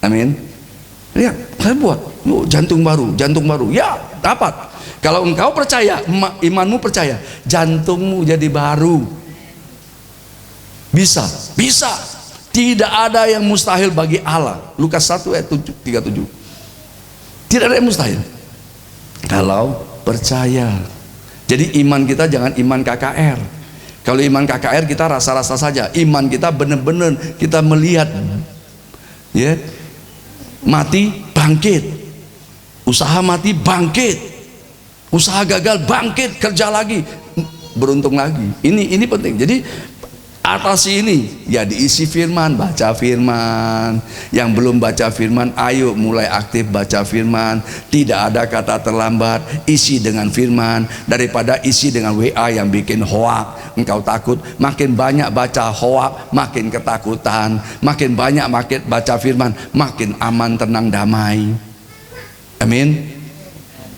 Amin. Lihat, saya buat, jantung baru, jantung baru. Ya, dapat. Kalau engkau percaya, imanmu percaya, jantungmu jadi baru. Bisa, bisa. Tidak ada yang mustahil bagi Allah. Lukas 1 ayat 37. Tidak ada yang mustahil kalau percaya. Jadi iman kita jangan iman KKR. Kalau iman KKR kita rasa-rasa saja. Iman kita benar-benar kita melihat, ya, mati bangkit, usaha mati bangkit, usaha gagal bangkit, kerja lagi, beruntung lagi. Ini penting. Jadi atasi ini, ya diisi firman, baca firman. Yang belum baca firman, ayo mulai aktif baca firman. Tidak ada kata terlambat, isi dengan firman. Daripada isi dengan WA yang bikin hoak, engkau takut. Makin banyak baca hoak, makin ketakutan. Makin banyak baca firman, makin aman, tenang, damai. Amin.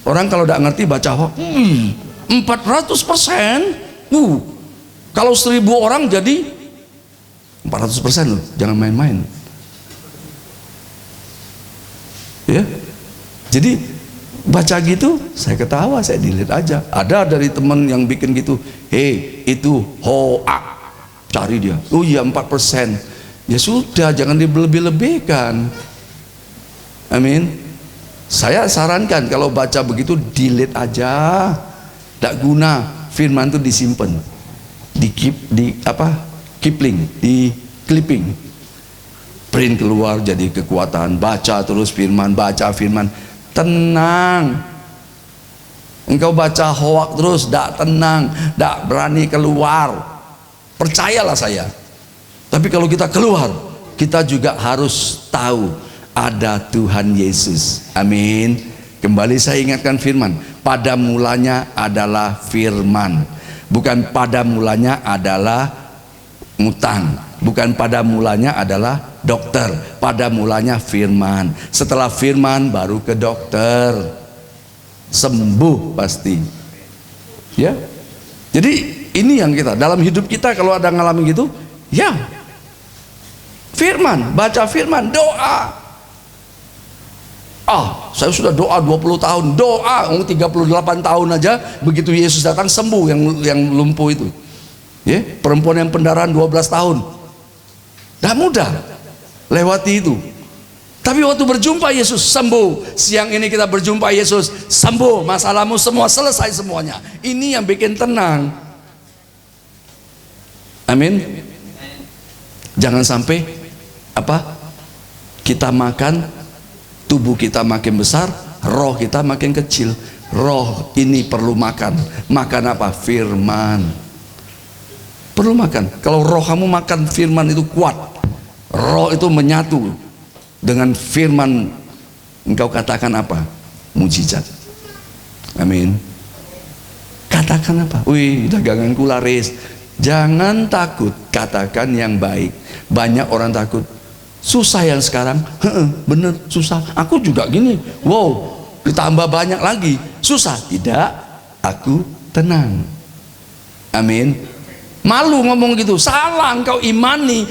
Orang kalau tidak ngerti baca hoax, 400%. Kalau 1000 orang jadi 400% loh. Jangan main-main. Ya. Jadi baca gitu, saya ketawa, saya delete aja. Ada dari teman yang bikin gitu, itu hoax. Cari dia. Oh iya 4%. Ya sudah, jangan dilebih-lebihkan. Amin. Saya sarankan kalau baca begitu delete aja. Tak guna. Firman itu disimpan. Clipping, print keluar jadi kekuatan. Baca terus firman, baca firman. Tenang. Engkau baca hoax terus, tak tenang, tak berani keluar. Percayalah saya. Tapi kalau kita keluar, kita juga harus tahu ada Tuhan Yesus. Amin. Kembali saya ingatkan firman. Pada mulanya adalah firman. Bukan pada mulanya adalah ngutang. Bukan pada mulanya adalah dokter. Pada mulanya firman. Setelah firman baru ke dokter. Sembuh pasti. Ya. Jadi ini yang kita dalam hidup kita kalau ada ngalamin gitu, ya. Firman, baca firman, doa. Saya sudah doa 20 tahun, doa 38 tahun aja begitu Yesus datang sembuh yang lumpuh itu. Ya, perempuan yang pendarahan 12 tahun. Dah mudah lewati itu. Tapi waktu berjumpa Yesus sembuh. Siang ini kita berjumpa Yesus sembuh, masalahmu semua selesai semuanya. Ini yang bikin tenang. Amin. Jangan sampai kita makan, tubuh kita makin besar, roh kita makin kecil. Roh ini perlu makan. Makan apa? Firman. Perlu makan. Kalau roh kamu makan firman itu kuat, roh itu menyatu dengan firman, engkau katakan apa? Mujizat. Amin. Katakan apa? Wih, daganganku laris. Jangan takut, katakan yang baik. Banyak orang takut. Susah yang sekarang, bener susah. Aku juga gini. Wow, ditambah banyak lagi. Susah. Tidak, aku tenang. Amin. Malu ngomong gitu. Salah, engkau imani.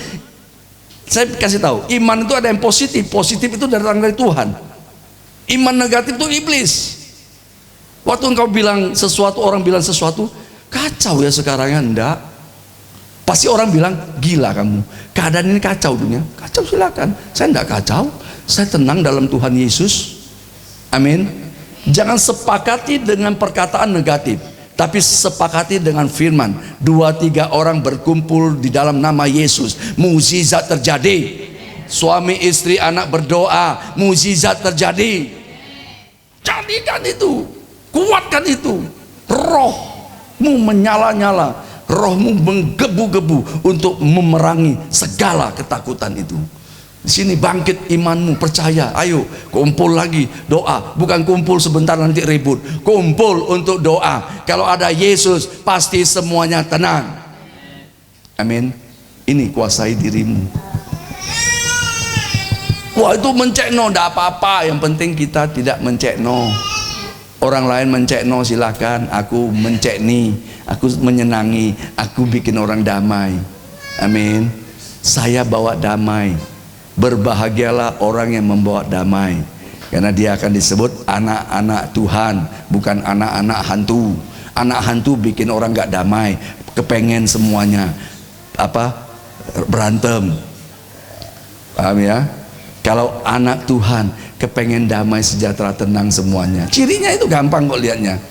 Saya kasih tahu, iman itu ada yang positif. Positif itu datang dari Tuhan. Iman negatif itu iblis. Waktu engkau bilang sesuatu, orang bilang sesuatu, kacau ya sekarang, enggak. Pasti orang bilang, gila kamu, keadaan ini kacau dunia. Kacau silakan, saya enggak kacau. Saya tenang dalam Tuhan Yesus. Amin. Jangan sepakati dengan perkataan negatif, tapi sepakati dengan firman. 2-3 orang berkumpul di dalam nama Yesus, mukjizat terjadi. Suami istri anak berdoa, mukjizat terjadi. Jadikan itu, kuatkan itu. Rohmu menyala-nyala, rohmu menggebu-gebu untuk memerangi segala ketakutan itu. Di sini bangkit imanmu, percaya. Ayo kumpul lagi, doa. Bukan kumpul sebentar nanti ribut. Kumpul untuk doa. Kalau ada Yesus pasti semuanya tenang. Amin. Ini kuasai dirimu. Wah, itu mencekno enggak apa-apa. Yang penting kita tidak mencekno. Orang lain mencekno silakan. Aku mencekni, aku menyenangi, aku bikin orang damai. Amin. Saya bawa damai. Berbahagialah orang yang membawa damai, karena dia akan disebut anak-anak Tuhan, bukan anak-anak hantu. Anak hantu bikin orang gak damai, kepengen semuanya berantem. Paham ya? Kalau anak Tuhan kepengen damai, sejahtera, tenang semuanya. Cirinya itu gampang kok lihatnya.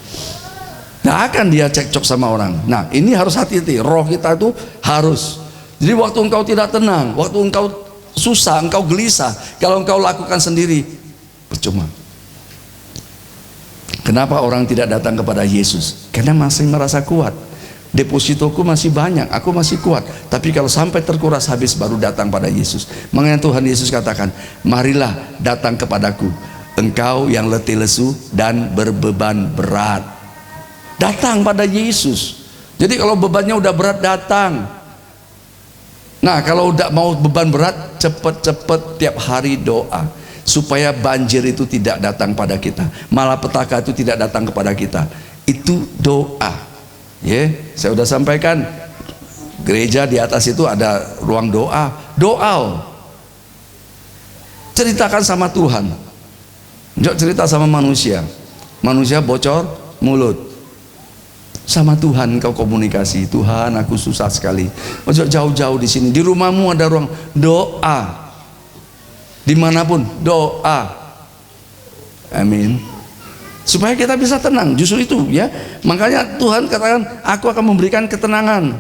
Nah, akan dia cekcok sama orang. Nah, ini harus hati-hati. Roh kita itu harus. Jadi waktu engkau tidak tenang, waktu engkau susah, engkau gelisah, kalau engkau lakukan sendiri, percuma. Kenapa orang tidak datang kepada Yesus? Karena masih merasa kuat. Depositoku masih banyak, aku masih kuat. Tapi kalau sampai terkuras habis, baru datang pada Yesus. Makanya Tuhan Yesus katakan, marilah datang kepadaku, engkau yang letih lesu dan berbeban berat. Datang pada Yesus. Jadi kalau bebannya udah berat, datang. Nah, kalau udah mau beban berat, cepet-cepet tiap hari doa. supaya banjir itu tidak datang pada kita, malapetaka itu tidak datang kepada kita. Itu doa. Ya, saya sudah sampaikan, gereja di atas itu ada ruang doa. Doa, ceritakan sama Tuhan, jangan cerita sama manusia. Manusia bocor mulut, sama Tuhan kau komunikasi. Tuhan, aku susah sekali. Ojo jauh-jauh di sini. Di rumahmu ada ruang doa. Dimanapun doa. Amin. Supaya kita bisa tenang. Justru itu ya. Makanya Tuhan katakan, aku akan memberikan ketenangan.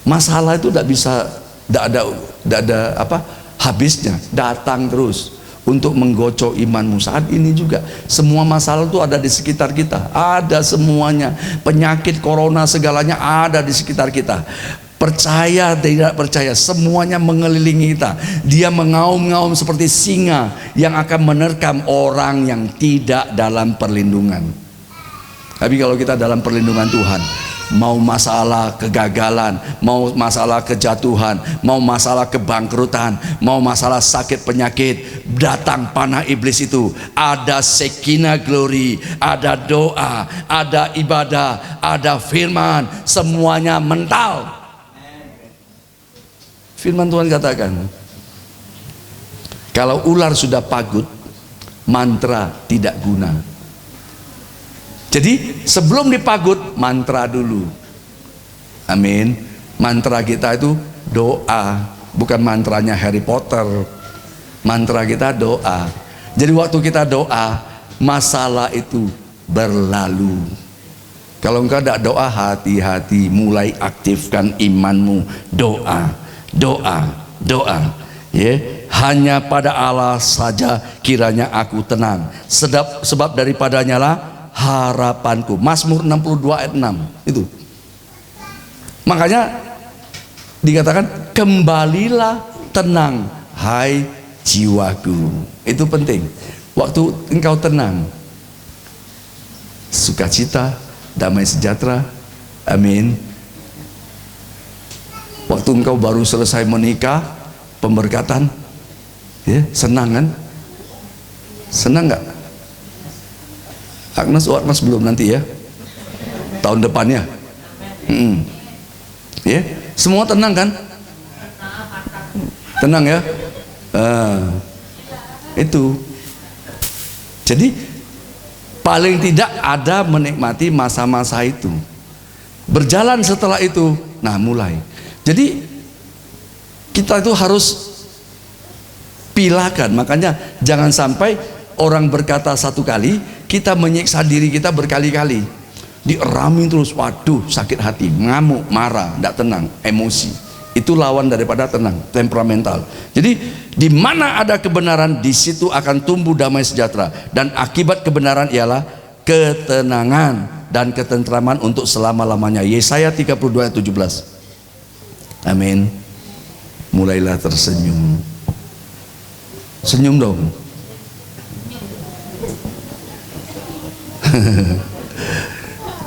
Masalah itu tidak bisa, tidak ada apa habisnya. Datang terus untuk menggocok imanmu. Saat ini juga semua masalah itu ada di sekitar kita, ada semuanya. Penyakit corona segalanya ada di sekitar kita. Percaya tidak percaya, semuanya mengelilingi kita. Dia mengaum-ngaum seperti singa yang akan menerkam orang yang tidak dalam perlindungan. Tapi kalau kita dalam perlindungan Tuhan, mau masalah kegagalan, mau masalah kejatuhan, mau masalah kebangkrutan, mau masalah sakit penyakit, datang panah iblis itu, ada Shekinah glory, ada doa, ada ibadah, ada firman, semuanya mental. Firman Tuhan katakan, kalau ular sudah pagut, mantra tidak guna. Jadi sebelum dipagut, mantra dulu. Amin. Mantra kita itu doa, bukan mantranya Harry Potter. Mantra kita doa. Jadi waktu kita doa, masalah itu berlalu. Kalau engkau tidak doa, hati-hati, mulai aktifkan imanmu. Doa, doa, doa. Hanya pada Allah saja kiranya aku tenang. Sebab daripadanya lah harapanku. Mazmur 62 ayat 6 itu. Makanya dikatakan, kembalilah tenang hai jiwaku. Itu penting. Waktu engkau tenang, sukacita, damai sejahtera. Amin. Waktu engkau baru selesai menikah, pemberkatan, ya, senang kan? Senang nggak? Agnes belum, nanti ya, tahun depannya. Ya, semua tenang kan? Tenang ya. Itu. Jadi paling tidak ada menikmati masa-masa itu. Berjalan setelah itu, nah mulai. Jadi kita itu harus pilakan. Makanya jangan sampai orang berkata satu kali, kita menyiksa diri kita berkali-kali. Dieramin terus, waduh, sakit hati, ngamuk, marah, tidak tenang, emosi. Itu lawan daripada tenang, temperamental. Jadi di mana ada kebenaran, di situ akan tumbuh damai sejahtera. Dan akibat kebenaran ialah ketenangan dan ketentraman untuk selama-lamanya. Yesaya 32 ayat 17. Amin. Mulailah tersenyum. Senyum dong.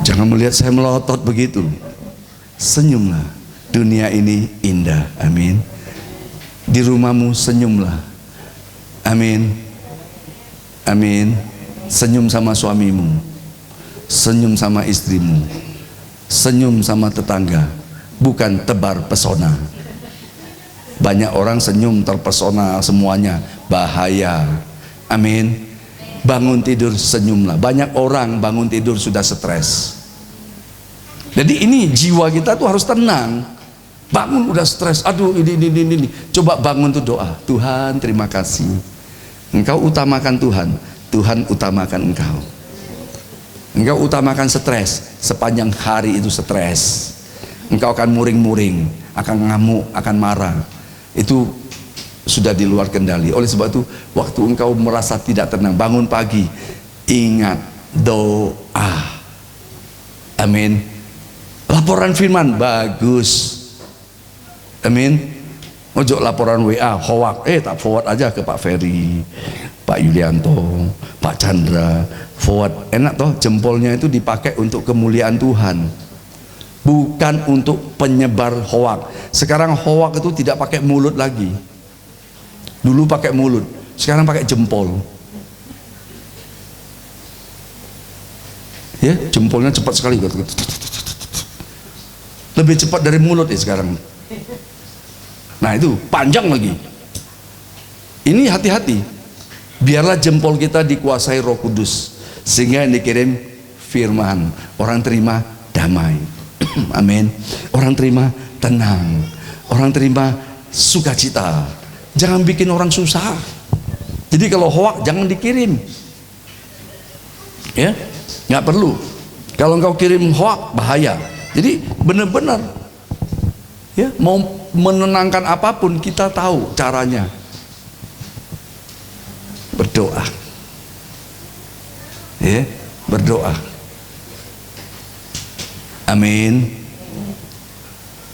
Jangan melihat saya melotot begitu. Senyumlah. Dunia ini indah. Amin. Di rumahmu senyumlah. Amin. Amin. Senyum sama suamimu, senyum sama istrimu, senyum sama tetangga. Bukan tebar pesona. Banyak orang senyum terpesona semuanya, bahaya. Amin. Bangun tidur senyumlah. Banyak orang bangun tidur sudah stres. Jadi ini jiwa kita tuh harus tenang. Bangun udah stres, aduh ini. Coba bangun tuh doa. Tuhan terima kasih, Engkau utamakan Tuhan, Tuhan utamakan Engkau. Engkau utamakan stres, sepanjang hari itu stres. Engkau akan muring-muring, akan ngamuk, akan marah. Itu sudah di luar kendali. Oleh sebab itu, waktu engkau merasa tidak tenang, bangun pagi, ingat doa. Amin. Laporan firman bagus. Amin. Ojo laporan WA hoak, tak forward aja ke Pak Ferry, Pak Yulianto, Pak Chandra, forward. Enak toh, jempolnya itu dipakai untuk kemuliaan Tuhan, bukan untuk penyebar hoak. Sekarang hoak itu tidak pakai mulut lagi. Dulu pakai mulut, sekarang pakai jempol. Ya, jempolnya cepat sekali. Lebih cepat dari mulut ya sekarang. Nah itu panjang lagi. Ini hati-hati. Biarlah jempol kita dikuasai Roh Kudus, sehingga yang dikirim firman, orang terima damai. Amin. Orang terima tenang. Orang terima sukacita. Jangan bikin orang susah. Jadi kalau hoak jangan dikirim. Ya, nggak perlu. Kalau engkau kirim hoak bahaya. Jadi benar-benar, ya, mau menenangkan apapun kita tahu caranya. Berdoa. Ya, berdoa. Amin.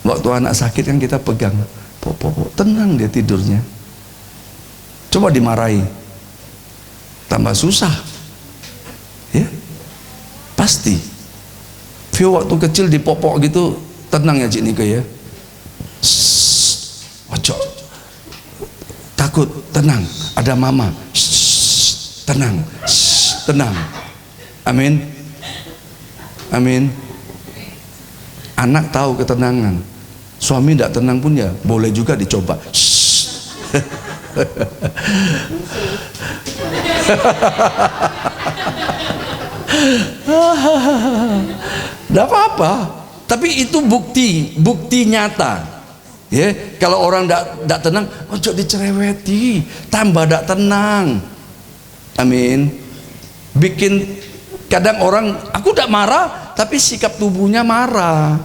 Waktu anak sakit kan kita pegang, tenang dia tidurnya. Coba dimarahi, tambah susah. Ya, pasti. Vio waktu kecil dipopok gitu, tenang ya Cik Nike ya. Ojo, takut, tenang. Ada mama, tenang, tenang. Amin, amin. Anak tahu ketenangan. Suami tidak tenang pun ya boleh juga dicoba. Tidak apa-apa. Tapi itu bukti nyata. Ya, kalau orang tidak tenang, ojo dicereweti, tambah tidak tenang. Amin. Bikin kadang orang, aku tidak marah, tapi sikap tubuhnya marah.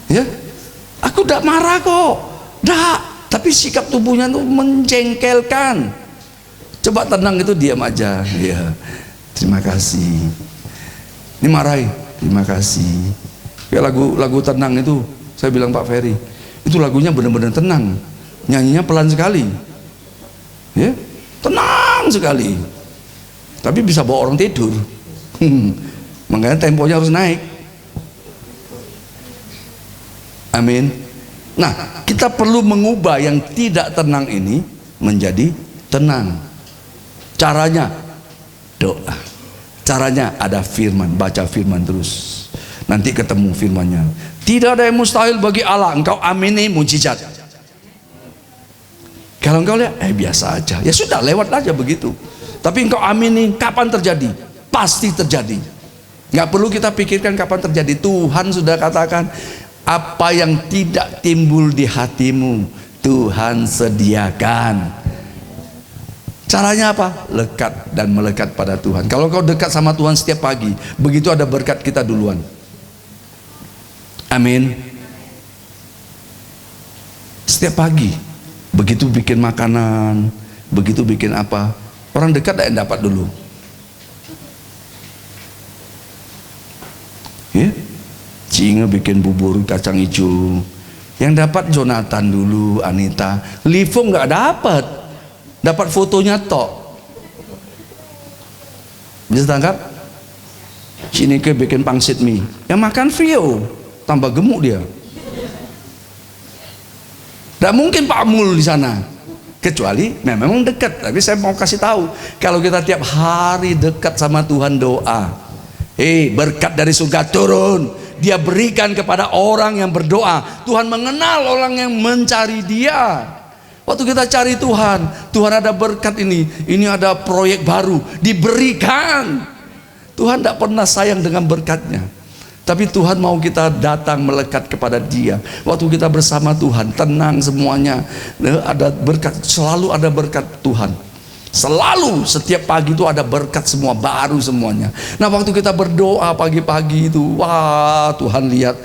Ya, aku tidak marah kok, tidak, tapi sikap tubuhnya tuh menjengkelkan. Coba tenang itu diam aja. Ya, terima kasih. Ini marahi, terima kasih. Ya, lagu tenang itu, saya bilang Pak Ferry, itu lagunya benar-benar tenang, nyanyinya pelan sekali. Ya, tenang sekali. Tapi bisa bawa orang tidur. Makanya temponya harus naik. Amin. Nah, kita perlu mengubah yang tidak tenang ini menjadi tenang. Caranya doa. Caranya ada firman, baca firman terus. Nanti ketemu firmannya. Tidak ada yang mustahil bagi Allah. Engkau amini mujizat. Kalau engkau lihat, biasa aja. Ya sudah, lewat aja begitu. Tapi engkau amini, kapan terjadi? Pasti terjadi. Nggak perlu kita pikirkan kapan terjadi. Tuhan sudah katakan, apa yang tidak timbul di hatimu, Tuhan sediakan. Caranya apa? Lekat dan melekat pada Tuhan. Kalau kau dekat sama Tuhan setiap pagi, begitu ada berkat kita duluan. Amin. Setiap pagi, begitu bikin makanan, begitu bikin apa, orang dekat yang dapat dulu. Ya, Cinga bikin bubur kacang hijau, yang dapat Jonathan dulu, Anita. Livo nggak dapat fotonya tok. Bisa tangkap? Sini ke bikin pangsit mie, yang makan Vio, tambah gemuk dia. Tidak mungkin Pak Mul di sana, kecuali memang dekat. Tapi saya mau kasih tahu, kalau kita tiap hari dekat sama Tuhan doa, berkat dari surga turun. Dia berikan kepada orang yang berdoa. Tuhan mengenal orang yang mencari Dia. Waktu kita cari Tuhan, Tuhan ada berkat ini ada proyek baru, diberikan. Tuhan tidak pernah sayang dengan berkatnya. Tapi Tuhan mau kita datang melekat kepada Dia. Waktu kita bersama Tuhan, tenang semuanya. Ada berkat, selalu ada berkat Tuhan. Selalu, setiap pagi itu ada berkat semua, baru semuanya. Nah, waktu kita berdoa pagi-pagi itu, wah, Tuhan lihat,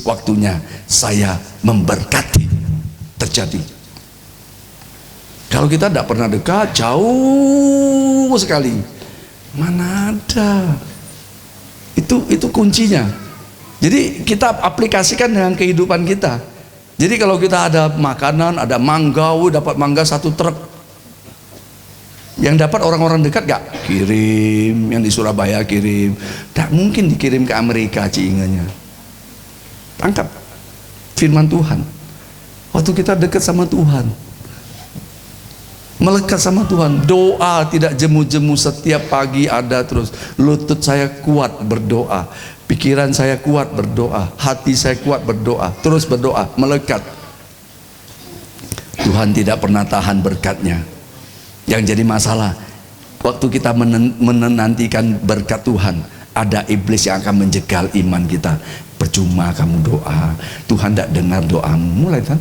waktunya saya memberkati. Terjadi. Kalau kita tidak pernah dekat, jauh sekali. Mana ada? Itu kuncinya. Jadi kita aplikasikan dengan kehidupan kita. Jadi kalau kita ada makanan, ada mangga, dapat mangga 1 truk. Yang dapat orang-orang dekat gak? Kirim, yang di Surabaya kirim. Tak mungkin dikirim ke Amerika cinganya. Tangkap firman Tuhan. Waktu kita dekat sama Tuhan, melekat sama Tuhan, doa tidak jemu-jemu, setiap pagi ada terus. Lutut saya kuat berdoa, pikiran saya kuat berdoa, hati saya kuat berdoa, terus berdoa, melekat. Tuhan tidak pernah tahan berkatnya. Yang jadi masalah, waktu kita menantikan berkat Tuhan, ada iblis yang akan menjegal iman kita. Percuma kamu doa, Tuhan tidak dengar doamu. Mulai kan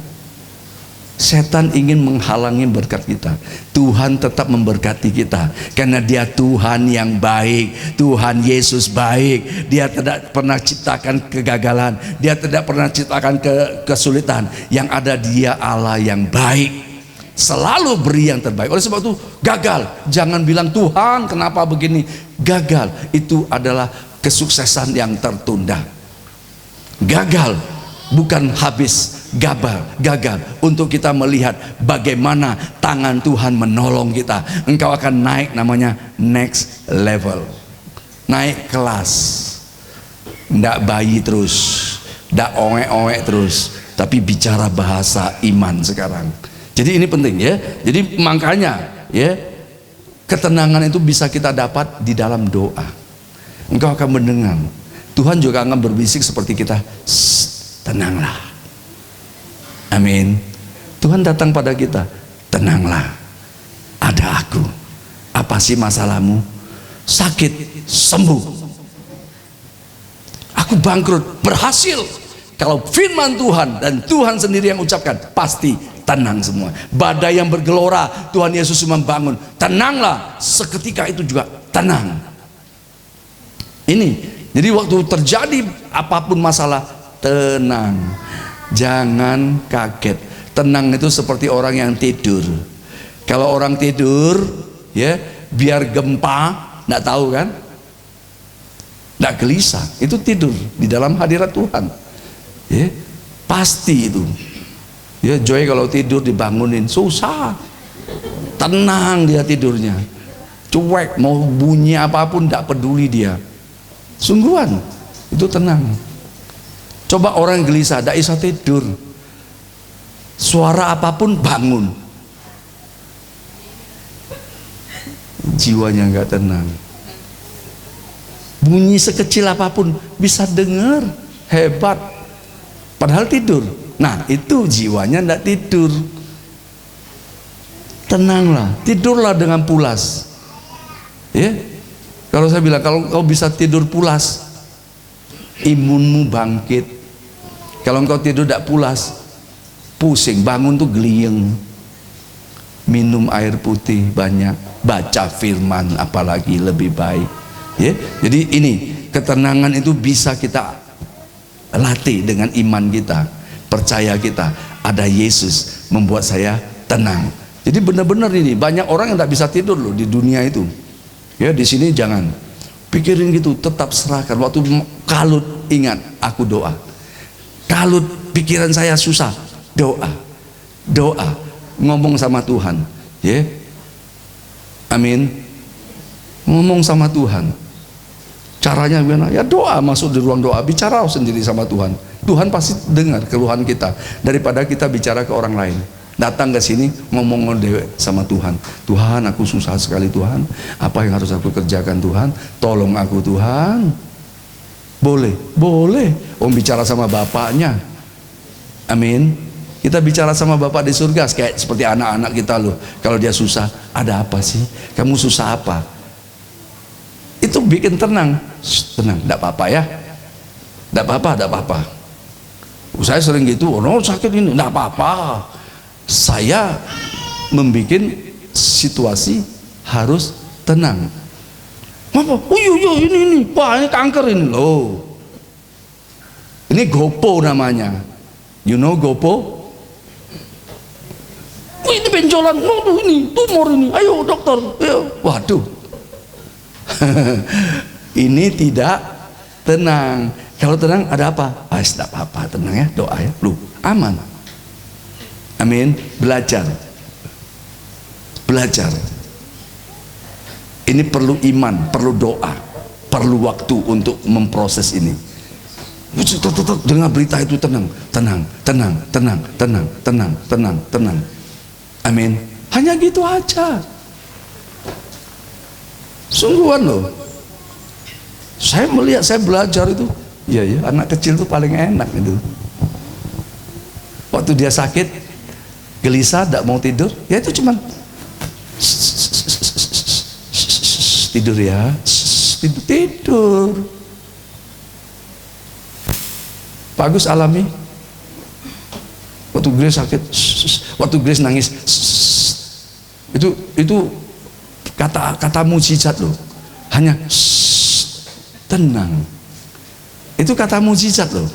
setan ingin menghalangi berkat kita. Tuhan tetap memberkati kita karena Dia Tuhan yang baik. Tuhan Yesus baik. Dia tidak pernah ciptakan kegagalan, Dia tidak pernah ciptakan kesulitan. Yang ada Dia Allah yang baik, selalu beri yang terbaik. Oleh sebab itu gagal, jangan bilang Tuhan kenapa begini. Gagal itu adalah kesuksesan yang tertunda. Gagal bukan habis, gagal untuk kita melihat bagaimana tangan Tuhan menolong kita. Engkau akan naik, namanya next level, naik kelas. Nggak bayi terus, nggak owek-owek terus, tapi bicara bahasa iman sekarang. Jadi ini penting ya. Jadi makanya ya, ketenangan itu bisa kita dapat di dalam doa. Engkau akan mendengar, Tuhan juga akan berbisik seperti kita, tenanglah. Amin. Tuhan datang pada kita, tenanglah, ada aku. Apa sih masalahmu? Sakit, sembuh. Aku bangkrut, berhasil. Kalau firman Tuhan dan Tuhan sendiri yang ucapkan, pasti tenang semua. Badai yang bergelora, Tuhan Yesus membangun, tenanglah. Seketika itu juga tenang. Ini, jadi waktu terjadi apapun masalah, tenang. Jangan kaget. Tenang itu seperti orang yang tidur. Kalau orang tidur, ya, biar gempa, nggak tahu kan? Nggak gelisah. Itu tidur di dalam hadirat Tuhan. Ya, pasti itu. Ya, Joy kalau tidur dibangunin susah. Tenang dia tidurnya. Cuek, mau bunyi apapun nggak peduli dia. Sungguhan, itu tenang. Coba orang gelisah, tidak bisa tidur, suara apapun bangun, jiwanya nggak tenang. Bunyi sekecil apapun bisa dengar, hebat, padahal tidur. Nah itu jiwanya tidak tidur. Tenanglah, tidurlah dengan pulas. Ya, kalau saya bilang, kalau kau bisa tidur pulas, imunmu bangkit. Kalau engkau tidur tidak pulas, pusing, bangun tuh geliyeng. Minum air putih banyak, baca firman apalagi lebih baik. Ya, jadi ini ketenangan itu bisa kita latih dengan iman kita, percaya kita ada Yesus membuat saya tenang. Jadi benar-benar ini banyak orang yang tidak bisa tidur loh di dunia itu. Ya, di sini jangan pikirin gitu, tetap serahkan. Waktu kalut, ingat aku doa. Kalut pikiran saya susah, doa, ngomong sama Tuhan, ya, amin, ngomong sama Tuhan. Caranya gimana? Ya doa, masuk di ruang doa, bicara sendiri sama Tuhan. Tuhan pasti dengar keluhan kita daripada kita bicara ke orang lain. Datang ke sini ngomong sama Tuhan. Tuhan, aku susah sekali Tuhan. Apa yang harus aku kerjakan Tuhan? Tolong aku Tuhan. Boleh. Om bicara sama bapaknya. Amin. Kita bicara sama Bapak di surga kayak seperti anak-anak kita loh. Kalau dia susah, ada apa sih? Kamu susah apa? Itu bikin tenang. Tenang, enggak apa-apa ya. Enggak apa-apa. Saya sering gitu, oh sakit ini, enggak apa-apa. Saya membuat situasi harus tenang. Apa? Oh iya ini, wah ini kanker ini loh. Ini gopo namanya. You know gopo? Oh, ini benjolan, waduh ini tumor ini. Ayo dokter, ayo. Waduh. Ini tidak tenang. Kalau tenang ada apa? Tidak apa-apa, tenang ya, doa ya, lu aman. Amin. Belajar. Ini perlu iman, perlu doa, perlu waktu untuk memproses ini. Dengar berita itu tenang, tenang, tenang, tenang, tenang, tenang, tenang, tenang. Amin. Hanya gitu aja. Sungguhan loh. Saya melihat, saya belajar itu. Iya ya, anak kecil itu paling enak itu. Waktu dia sakit, gelisah, tidak mau tidur, ya itu cuman tidur ya, tidur. Bagus alami. Waktu Grace sakit, waktu Grace nangis, itu kata mujizat loh. Hanya tenang. Itu kata mujizat loh.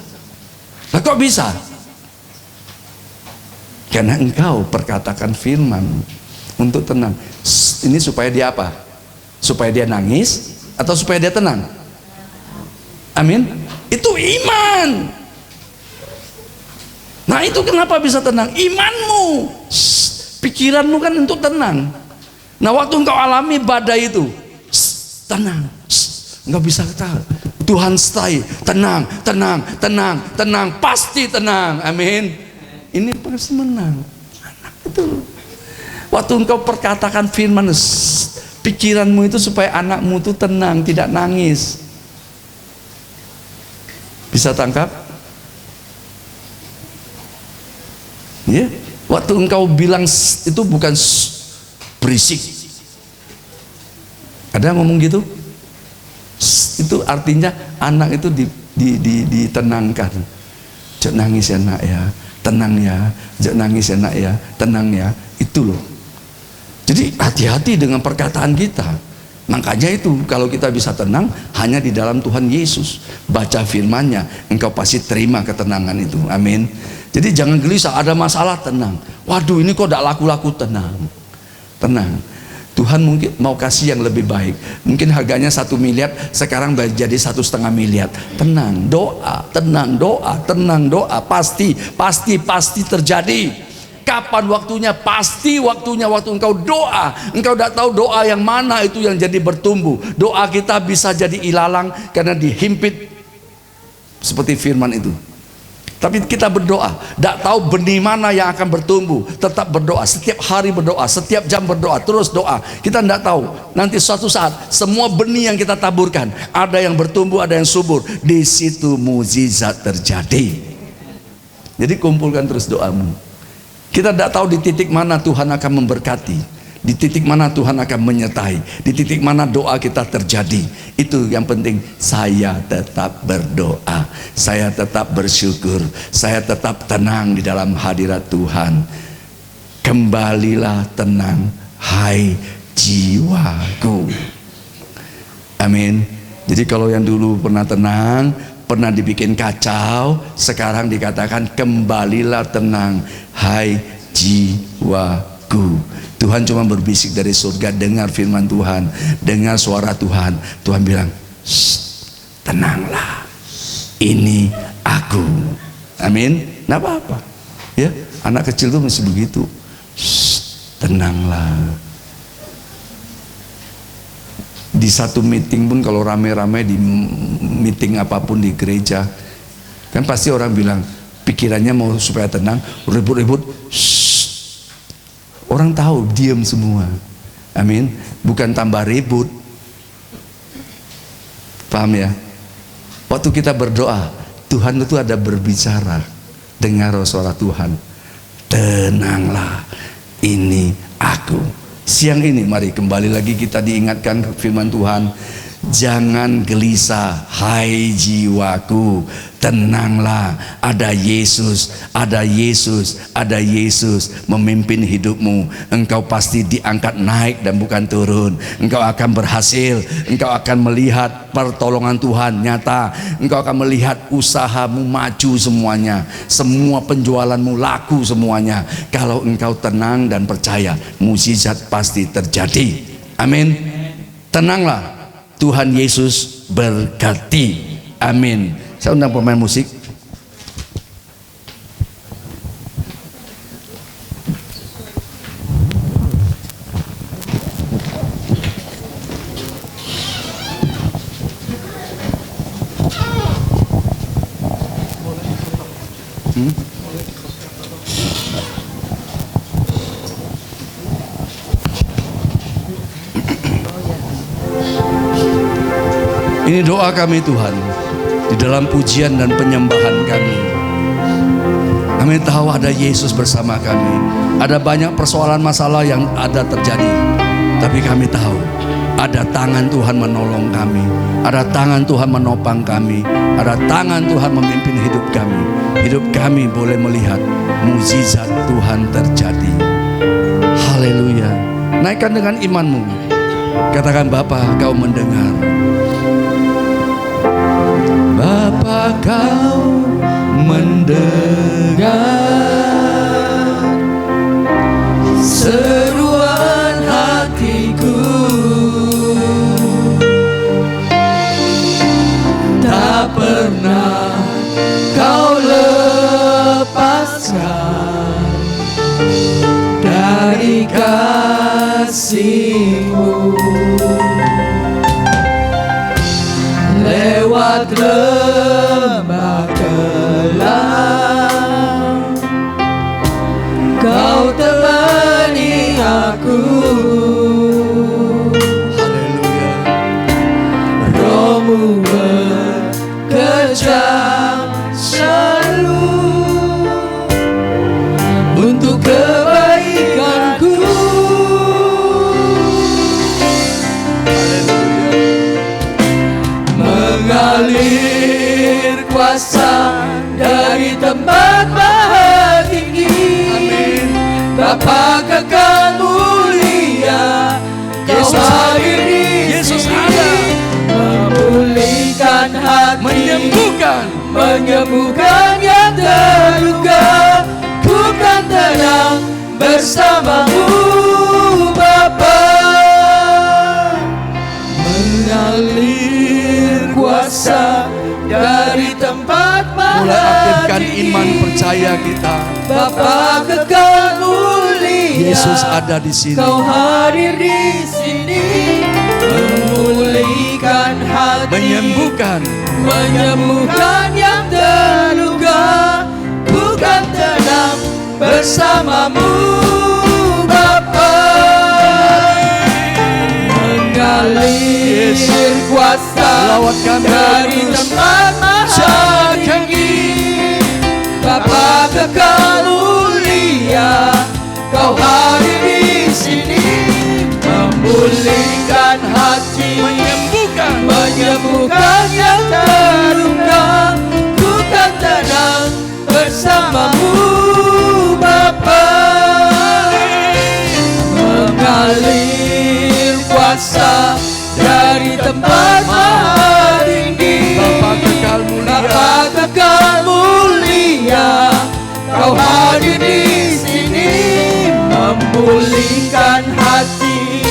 Lah kok bisa? Karena engkau perkatakan firman untuk tenang. Ini supaya dia apa? Supaya dia nangis atau supaya dia tenang? Amin. Itu iman. Nah itu kenapa bisa tenang? Imanmu, pikiranmu kan untuk tenang. Nah waktu engkau alami badai itu, tenang, nggak bisa tahu. Tuhan stay, tenang, tenang, tenang, tenang, pasti tenang. Amin. Ini pasti menang. Anak itu. Waktu engkau perkatakan firman, pikiranmu itu supaya anakmu itu tenang, tidak nangis. Bisa tangkap? Ya, waktu engkau bilang itu bukan berisik. Ada yang ngomong gitu? Itu artinya anak itu ditenangkan. Jangan nangis ya nak ya, tenang ya. Jangan nangis ya nak ya, tenang ya. Itu loh. Jadi hati-hati dengan perkataan kita. Makanya itu kalau kita bisa tenang hanya di dalam Tuhan Yesus. Baca firman-Nya, engkau pasti terima ketenangan itu. Amin. Jadi jangan gelisah, ada masalah, tenang. Waduh ini kok tidak laku-laku, tenang. Tenang. Tuhan mungkin mau kasih yang lebih baik. Mungkin harganya 1 miliar, sekarang jadi 1,5 miliar. Tenang, doa, tenang, doa, tenang, doa. Pasti terjadi. Kapan waktunya? Pasti waktunya waktu engkau doa. Engkau tidak tahu doa yang mana itu yang jadi bertumbuh. Doa kita bisa jadi ilalang karena dihimpit seperti firman itu. Tapi kita berdoa, tidak tahu benih mana yang akan bertumbuh. Tetap berdoa, setiap hari berdoa, setiap jam berdoa, terus doa. Kita tidak tahu, nanti suatu saat semua benih yang kita taburkan, ada yang bertumbuh, ada yang subur. Di situ mukjizat terjadi. Jadi kumpulkan terus doamu. Kita tidak tahu di titik mana Tuhan akan memberkati, di titik mana Tuhan akan menyertai, di titik mana doa kita terjadi. Itu yang penting. Saya tetap berdoa, saya tetap bersyukur, saya tetap tenang di dalam hadirat Tuhan. Kembalilah tenang, hai jiwaku. Amin. Jadi kalau yang dulu pernah tenang, pernah dibikin kacau, sekarang dikatakan kembalilah tenang, hai jiwaku. Tuhan cuma berbisik dari surga, dengar firman Tuhan, dengar suara Tuhan. Tuhan bilang, tenanglah, ini aku. Amin. Nggak apa-apa. Ya, anak kecil tuh masih begitu. Tenanglah. Di satu meeting pun kalau rame-rame di meeting apapun di gereja, kan pasti orang bilang pikirannya mau supaya tenang, ribut-ribut. Orang tahu, diam semua. Amin. Bukan tambah ribut. Paham ya? Waktu kita berdoa, Tuhan itu ada berbicara. Dengar suara Tuhan. Tenanglah, ini aku. Siang ini mari kembali lagi kita diingatkan firman Tuhan. Jangan gelisah, hai jiwaku, tenanglah. Ada Yesus, ada Yesus, ada Yesus memimpin hidupmu. Engkau pasti diangkat naik dan bukan turun. Engkau akan berhasil. Engkau akan melihat pertolongan Tuhan nyata. Engkau akan melihat usahamu maju semuanya. Semua penjualanmu laku semuanya. Kalau engkau tenang dan percaya, mukjizat pasti terjadi. Amin. Tenanglah. Tuhan Yesus berkati. Amin. Saya undang pemain musik. Ini doa kami Tuhan, di dalam pujian dan penyembahan kami. Kami tahu ada Yesus bersama kami. Ada banyak persoalan masalah yang ada terjadi, tapi kami tahu ada tangan Tuhan menolong kami. Ada tangan Tuhan menopang kami. Ada tangan Tuhan memimpin hidup kami. Hidup kami boleh melihat mukjizat Tuhan terjadi. Haleluya. Naikkan dengan imanmu. Katakan, Bapa, Kau mendengar. Bapa, Kau mendengar seruan hatiku. Tak pernah Kau lepaskan dari kasih-Mu. Lewat lembah kelam, Kau temani aku. Haleluya. Roh-Mu bekerja selalu untuk kebaikanku. Mengalir kuasa dari tempat maha tinggi. Amin. Bapa kekal mulia, Kau hadir di sini, memulihkan hati, menyembuhkan yang terluka. Ku kan tenang bersama-Mu, Bapa. Mengalir kuasa dari tempat maha tinggi. Mulai aktifkan iman percaya kita. Bapa kekal mulia, Yesus ada di sini. Kau hadir di sini, memulihkan hati, menyembuhkan yang terluka. Ku kan tenang bersama-Mu, Bapa. Mengalir kuasa dari tempat maha tinggi. Bapa kekal mulia, Kau hadir di sini, memulihkan hati, menyembuhkan yang terluka. Ku kan tenang bersama-Mu, Bapa. Mengalir kuasa dari tempat maha tinggi. Bapa kekal mulia, Kau hadir di sini, memulihkan hati,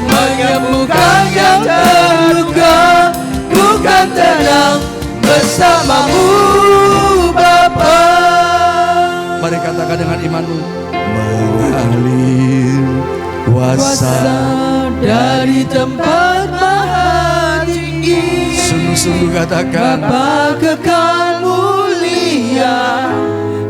menyembuhkan yang terluka. Ku kan tenang bersama-Mu, Bapa. Mari katakan dengan imanmu. Mengalir kuasa dari tempat maha tinggi. Sungguh-sungguh katakan, Bapa kekal mulia,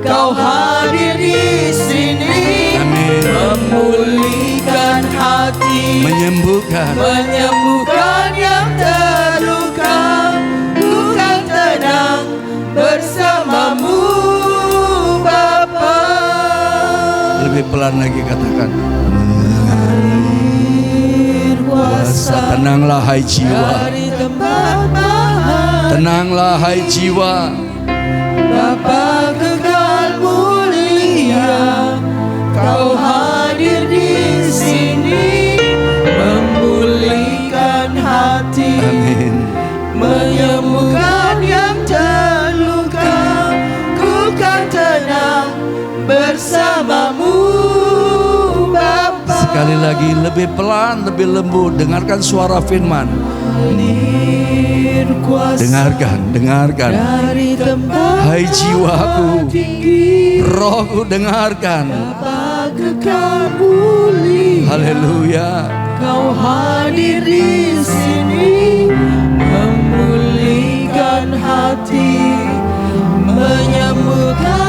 Kau hadir di sini. Amin. Memulihkan hati, menyembuhkan yang terluka. Ku kan tenang bersama-Mu, Bapa. Lebih pelan lagi katakan. Mengalir kuasa. Tenanglah hai jiwa. Tenanglah hai jiwa. Bapa kekal mulia, Kau hadir di sini, memulihkan hati. Amin. Menyembuhkan yang terluka. Ku kan tenang bersama-Mu, Bapa. Sekali lagi, lebih pelan, lebih lembut. Dengarkan suara firman. Dengarkan. Dari tempat hai jiwaku, rohku, dengarkan. Bapa kekal mulia, haleluya. Kau hadir di sini, memulihkan hati, menyembuhkan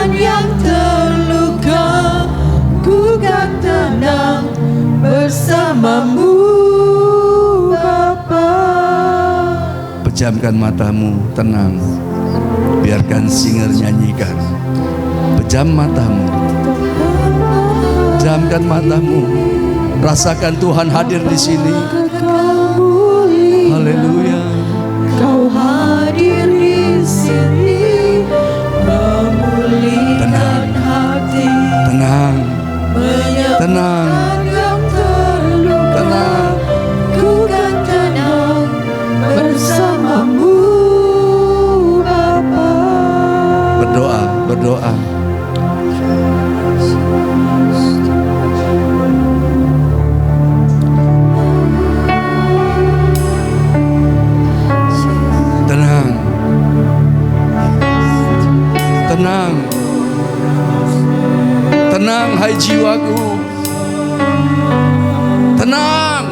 Pejamkan matamu, tenang. Biarkan singer nyanyikan. Pejam matamu. Pejamkan matamu. Rasakan Tuhan hadir di sini. Haleluya. Kau hadir di sini, memulihkan hati, Tenang. Tenang. yang terluka. Tenang. Ku kan tenang bersamamu, Bapa. Berdoa, berdoa. Tenang. Tenang. Tenang, hai jiwaku. Tenang.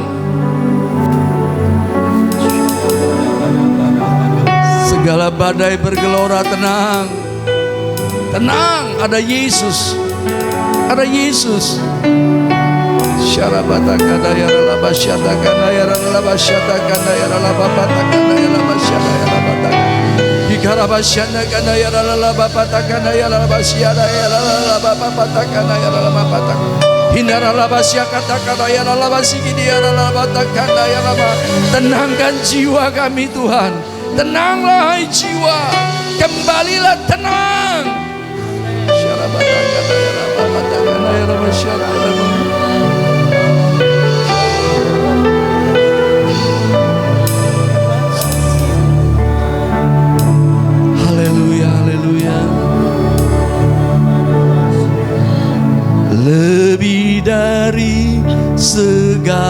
Segala badai bergelora, tenang. Tenang, ada Yesus. Ada Yesus. Syarabatakana ya ralabasyadakana ya ralabasyadakana ya ralababatakana ya ralabasyada ya ralabatakana. Hikarabasyadakana ya ralababatakana ya ralabasyada ya ralababatakana ya ralababatakana. Hinaralabasyakatakana ya ralabasikidi ya ralabatakana ya ralaba. Tenangkan jiwa kami Tuhan. Tenanglah hai jiwa. Kembalilah tenang. Syarabatakana ya ralababatakana ya ralabasyada ya ralabatakana. Haleluya, haleluya. Lebih dari segalanya,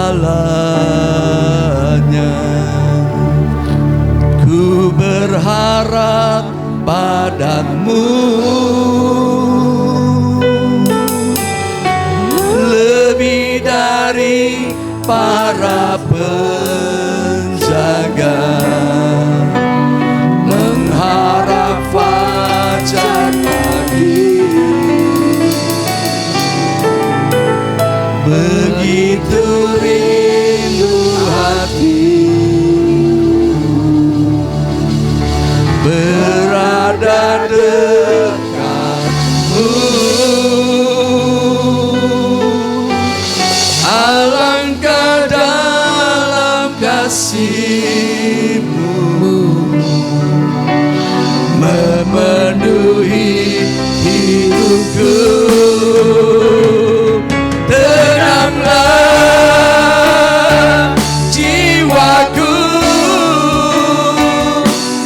ku berharap padamu. Lebih dari para penjaga, mengharap fajar pagi. Begitu rindu hati berada dekatmu. Alangkah dalam kasih-Mu memenuhi hidupku. Tenanglah jiwaku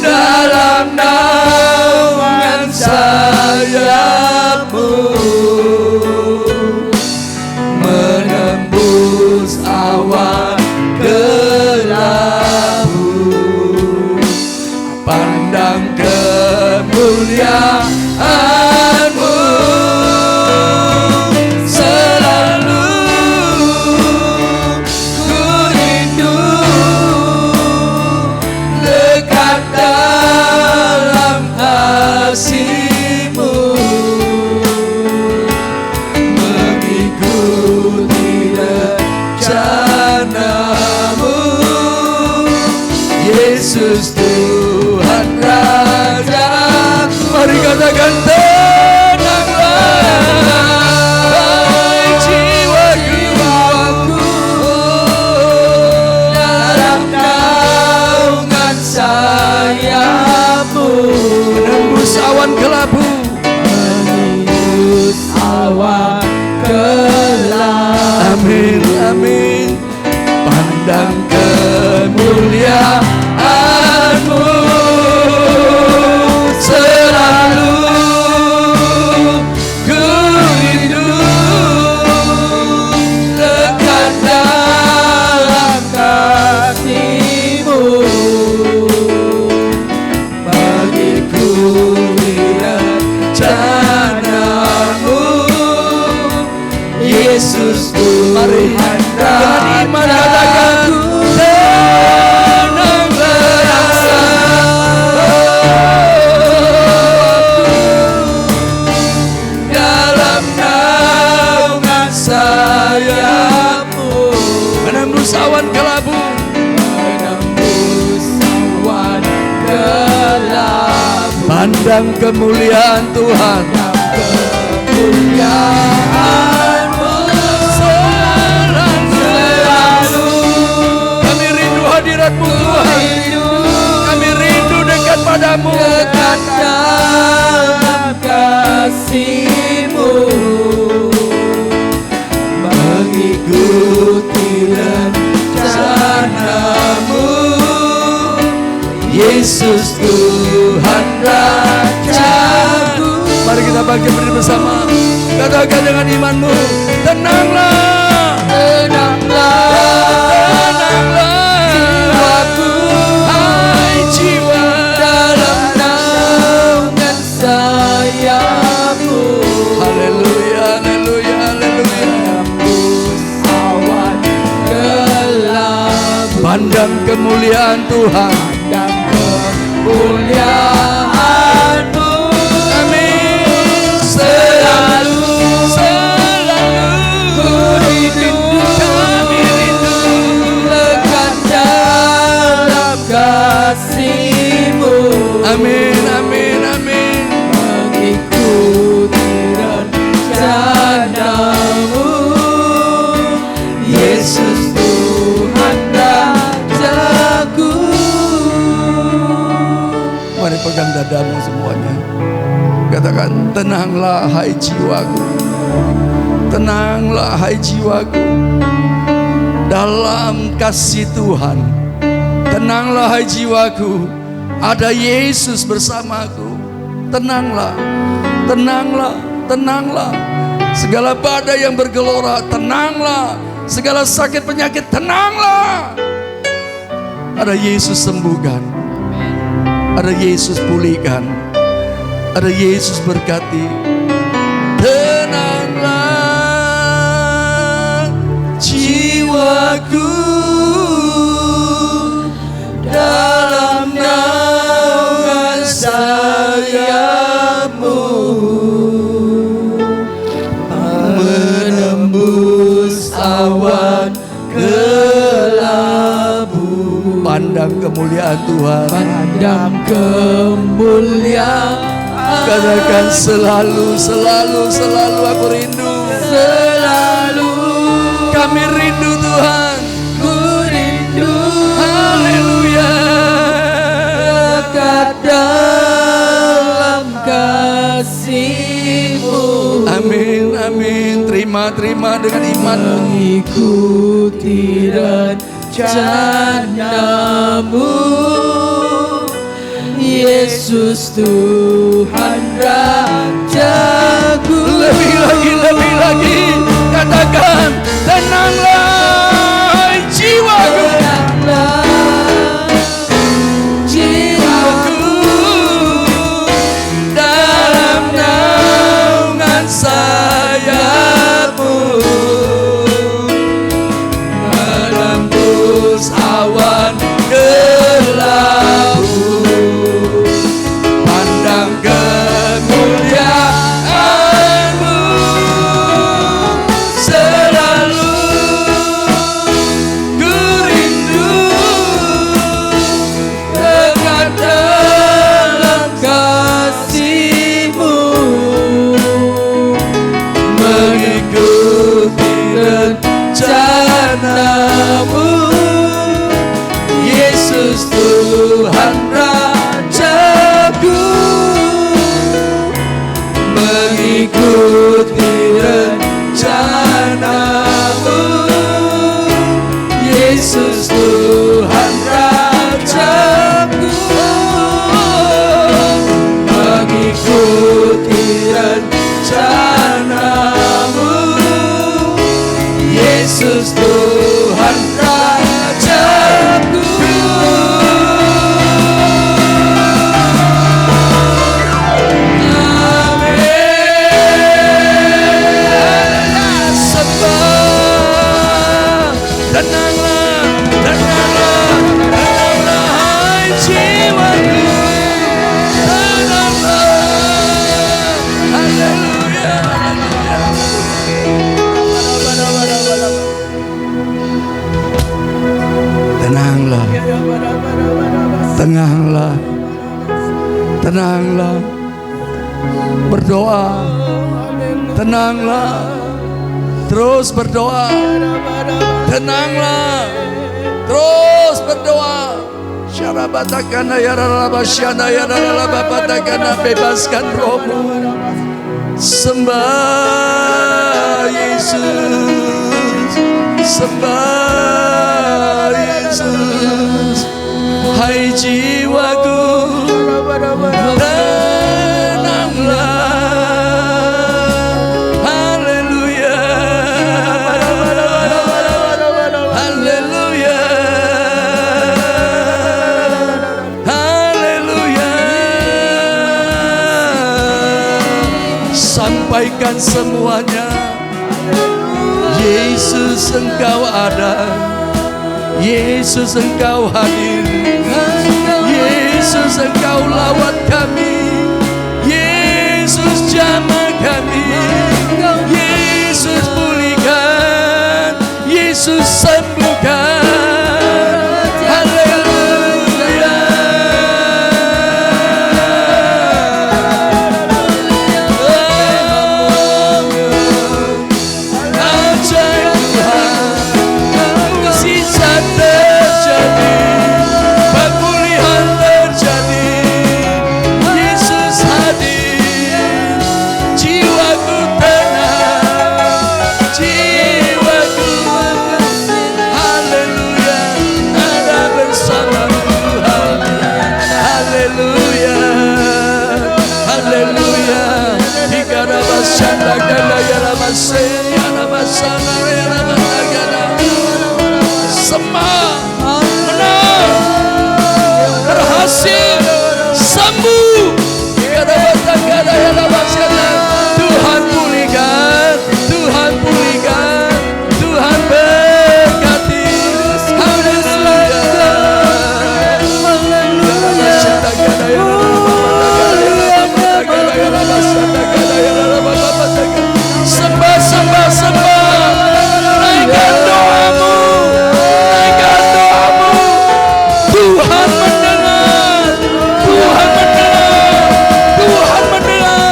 dalam naungan sayap-Mu, menembus awan gelap-Mu. Pandang kemuliaan-Mu, selalu ku rindu dekat dalam kasih-Mu, mengikuti rencana-Mu. Yesus Tuhan Raja, mari katakan tenanglah hai jiwaku dalam naungan sayap-Mu, menembus awan gelap-Mu, menembus awan gelap. Amin, amin. Pandang kemuliaan-Mu, selalu ku rindu dekat dalam kasih-Mu, mengikuti rencana-Mu. Yesus Tuhan, dengan iman katakan tenang. Pandang kemuliaan Tuhan, kemuliaan-Mu selalu. Kami rindu hadirat-Mu Tuhan. Kami rindu dekat padamu. Dekat dalam kasih-Mu, mengikuti rencana-Mu, Yesus Tuhan Rajaku. Mari kita bangkit berdiri bersama. Katakan dengan imanmu, tenanglah, Tenanglah, tenanglah jiwaku, hai jiwa, dalam naungan sayap-Mu. haleluya, haleluya, haleluya. Awan gelap, Pandang kemuliaan Tuhan. dan kemuliaan-Mu, Amin. selalu, Selalu ku rindu, kami rindu. dekat dalam kasih-Mu. Amin, amin, amin. Mengikuti rencana-Mu, Yesus Tuhan Rajaku. Mari pegang dadamu semuanya. Katakan, tenanglah hai jiwaku. Tenanglah hai jiwaku, dalam kasih Tuhan. Tenanglah hai jiwaku, ada Yesus bersamaku. Tenanglah, tenanglah, tenanglah. Segala badai yang bergelora, tenanglah. Segala sakit penyakit, tenanglah. Ada Yesus sembuhkan, ada Yesus pulihkan, ada Yesus berkati. Tenanglah jiwaku, Dalam naungan sayap-Mu, menembus awan kelabu. pandang kemuliaan Tuhan. Pandang kemuliaan, Katakan, selalu, selalu, selalu aku rindu. selalu Kami rindu Tuhan. ku rindu, Haleluya. dekat dalam kasih-Mu. Amin, amin. Terima dengan iman. Mengikuti rencana-Mu, Yesus Tuhan Rajaku. Lebih lagi. Katakan, tenanglah jiwaku. Tenanglah jiwaku, Dalam naungan sayap-Mu, menembus awan kelabu. Pandang kemuliaan-Mu, selalu Tenanglah, berdoa. Tenanglah, terus berdoa. Tenanglah, terus berdoa. Syarabatakana ya ralabasyana ya ralababatakana, bebaskan rohmu. Sembah Yesus, sembah Yesus. Hai jiwaku, tenanglah. Haleluya, haleluya, haleluya. Sampaikan semuanya. Yesus, Engkau ada. Yesus, Engkau hadir. Yesus, Engkau lawat kami. Yesus, jamah kami. Yesus, pulihkan. Yesus, sembuhkan. Haleluya. Ajaib Tuhan, mukjizat terjadi, pemulihan terjadi. Yesus hadir, jiwaku tenang, jiwaku. Haleluya, ada bersama Tuhan. Haleluya, haleluya. Dikara basyanda gada ya ramase, ya ramasana ya ramasagada. Sembah, menang, berhasil, sembuh. Dikara batagada ya ramasana. Tuhan pulihkan, Tuhan pulihkan, Tuhan berkati. Haleluya. Sembah, sembah, sembah. Naikkan doamu, naikkan doamu. Tuhan mendengar, Tuhan mendengar, Tuhan mendengar.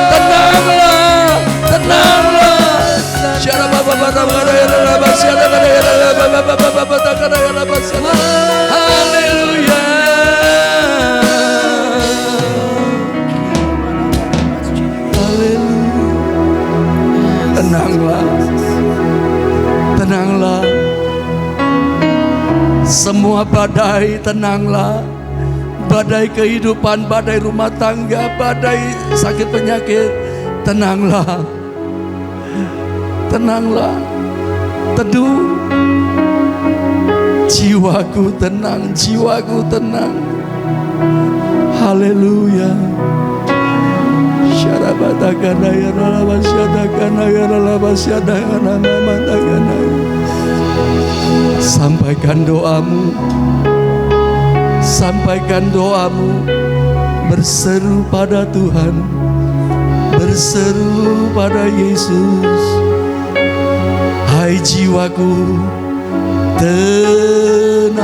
Tenanglah, tenanglah. Haleluya. Tenanglah, tenanglah. Semua badai tenanglah. Badai kehidupan, badai rumah tangga, badai sakit penyakit, tenanglah. Tenanglah, teduh. Jiwaku tenang, jiwaku tenang. Haleluya. Syarabatakana ya ralabasyadakana ya ralabasyadakana mamatakana. Sampaikan doamu, sampaikan doamu. Berseru pada Tuhan, berseru pada Yesus. Hai jiwaku, tenanglah.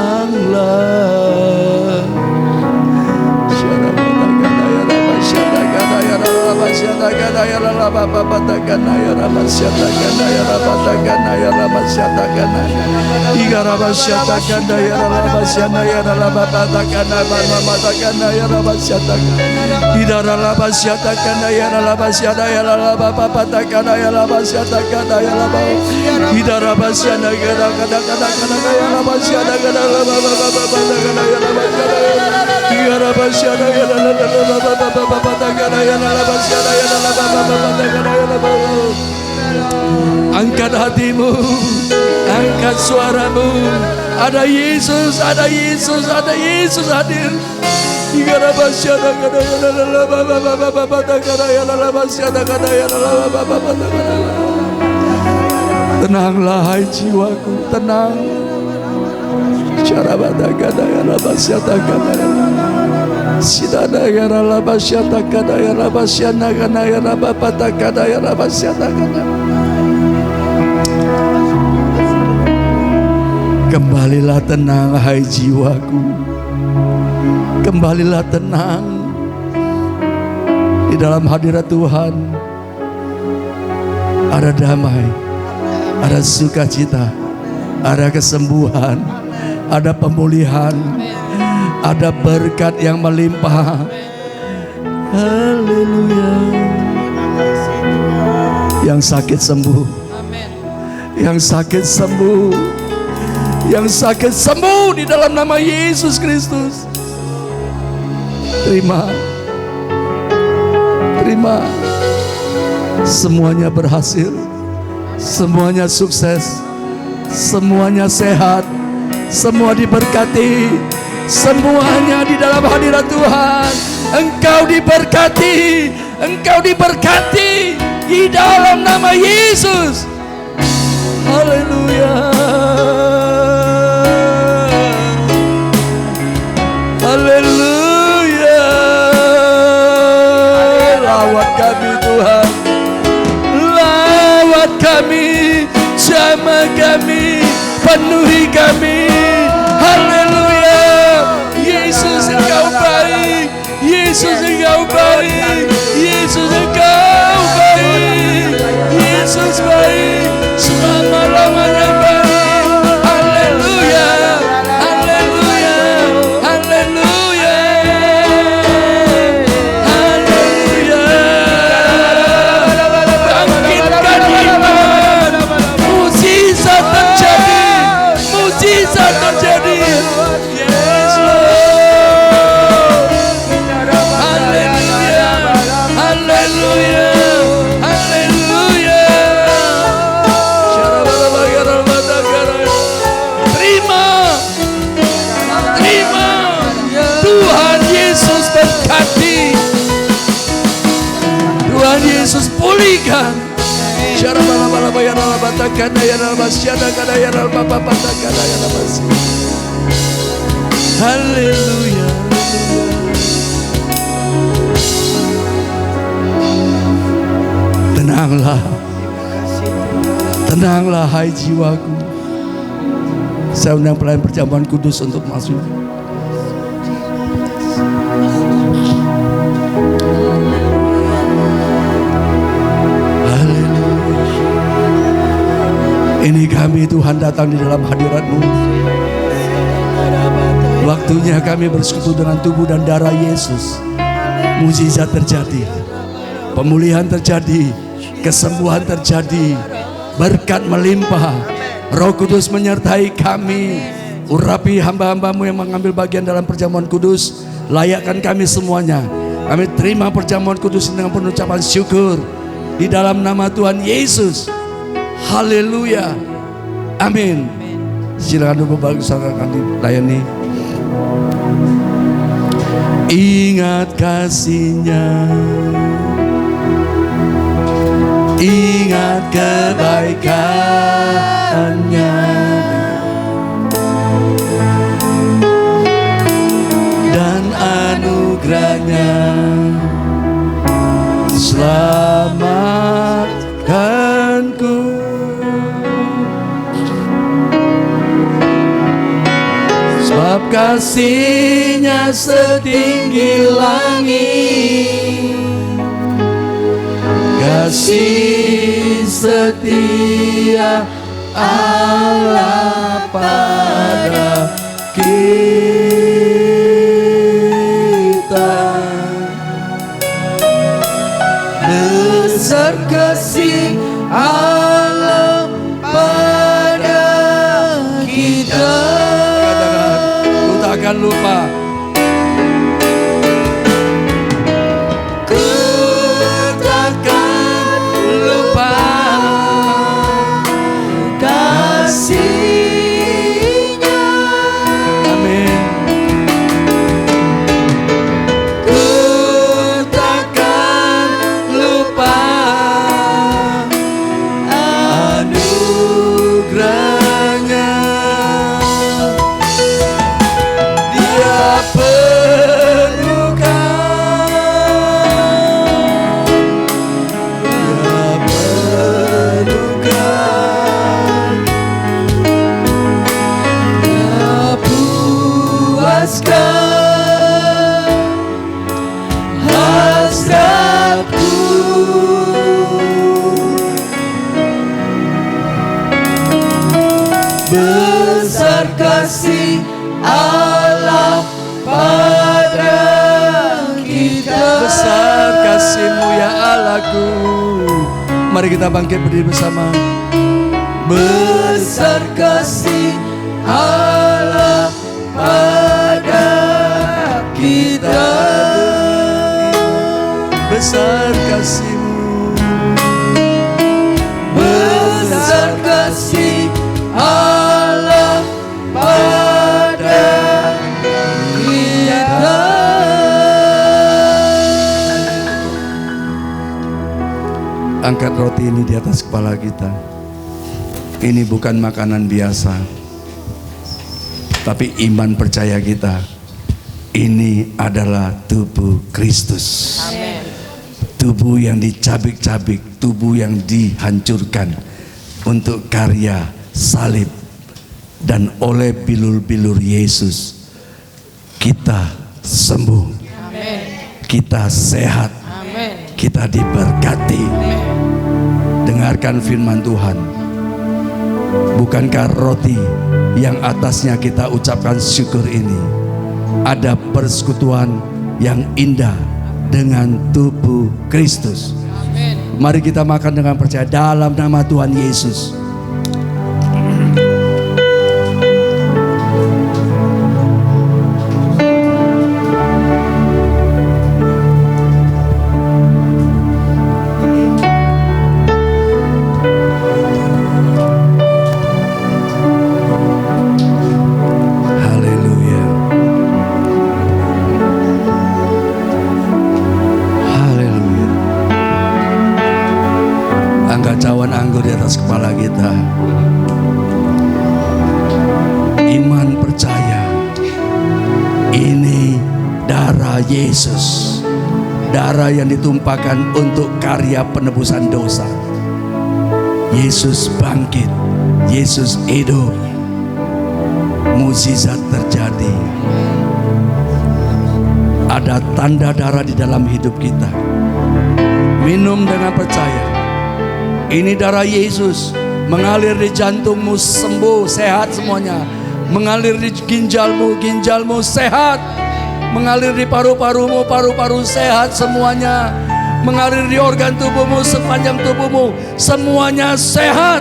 Angkat hatimu, angkat suaramu. Ada Yesus, ada Yesus, ada Yesus hadir. Tenanglah hai jiwaku, tenang. Sidada ya raba syata kada ya raba syana kana ya raba pata kada ya raba syata kada. Kembalilah tenang hai jiwaku. Kembalilah tenang di dalam hadirat Tuhan. Ada damai, ada sukacita, ada kesembuhan, ada pemulihan, ada berkat yang melimpah. Haleluya. Yang sakit sembuh, yang sakit sembuh, yang sakit sembuh di dalam nama Yesus Kristus. Terima, terima. Semuanya berhasil, semuanya sukses, semuanya sehat, semua diberkati, semuanya di dalam hadirat Tuhan. Engkau diberkati, engkau diberkati di dalam nama Yesus. Haleluya. Haleluya. Lawat kami Tuhan, lawat kami, jamah kami, penuhi kami. Haleluya. Yesus engkau baik, Yesus engkau baik, Yesus engkau baik, Yesus baik, selama-lamanya baik. Haleluya, haleluya, haleluya, haleluya. Bangkitkan iman, mujizat terjadi, mujizat terjadi. Yes Lord. Haleluya, haleluya, haleluya. Terima, terima. Tuhan Yesus berkati, Tuhan Yesus pulihkan. Haleluya. Tenanglah, tenanglah hai jiwaku. Saya undang pelayan perjamuan kudus untuk masuk. Haleluya. Ini kami Tuhan datang di dalam hadirat-Mu. Waktunya kami bersekutu dengan tubuh dan darah Yesus. Mujizat terjadi, pemulihan terjadi, kesembuhan terjadi, berkat melimpah. Roh Kudus menyertai kami. Urapi hamba-hambamu yang mengambil bagian dalam perjamuan kudus. Layakkan kami semuanya. Kami terima perjamuan kudus dengan penuh ucapan syukur di dalam nama Tuhan Yesus. Haleluya. Amin. Silakan dulu Bapak akan dilayani. Ingat kasih-Nya, ingat kebaikan-Nya, dan anugerah-Nya. Selamatkanku. Sebab kasih-Nya setinggi langit, kasih setia Allah pada kita. Besar kasih Allah pada kita. Ku takkan lupa. Ku takkan lupa kasih-Nya. Amin. Ku takkan lupa anugerah-Nya. Dia besar kasih Allah pada kita. Besar kasih-Mu ya Allahku. Mari kita bangkit berdiri bersama. Besar kasih Allah pada kita. Besar kasih-Mu. Besar kasih Allah pada kita. Angkat roti ini di atas kepala kita. Ini bukan makanan biasa, tapi iman percaya kita. Ini adalah tubuh Kristus. Amin. Tubuh yang dicabik-cabik, tubuh yang dihancurkan untuk karya salib. Dan oleh bilur-bilur Yesus kita sembuh. Amin. Kita sehat. Amin. Kita diberkati. Dengarkan firman Tuhan. Bukankah roti yang atasnya kita ucapkan syukur ini ada persekutuan yang indah dengan tubuh Kristus? Amin. Mari kita makan dengan percaya dalam nama Tuhan Yesus. Haleluya. Haleluya. Angkat cawan anggur di atas kepala kita. Iman percaya ini darah Yesus, darah yang ditumpahkan untuk karya penebusan dosa. Yesus bangkit, Yesus hidup, mukjizat terjadi. Ada tanda darah di dalam hidup kita. Minum dengan percaya. Ini darah Yesus mengalir di jantungmu, sembuh, sehat semuanya. Mengalir di ginjalmu, ginjalmu sehat. Mengalir di paru-parumu, paru-paru sehat semuanya. Mengalir di organ tubuhmu, sepanjang tubuhmu, semuanya sehat.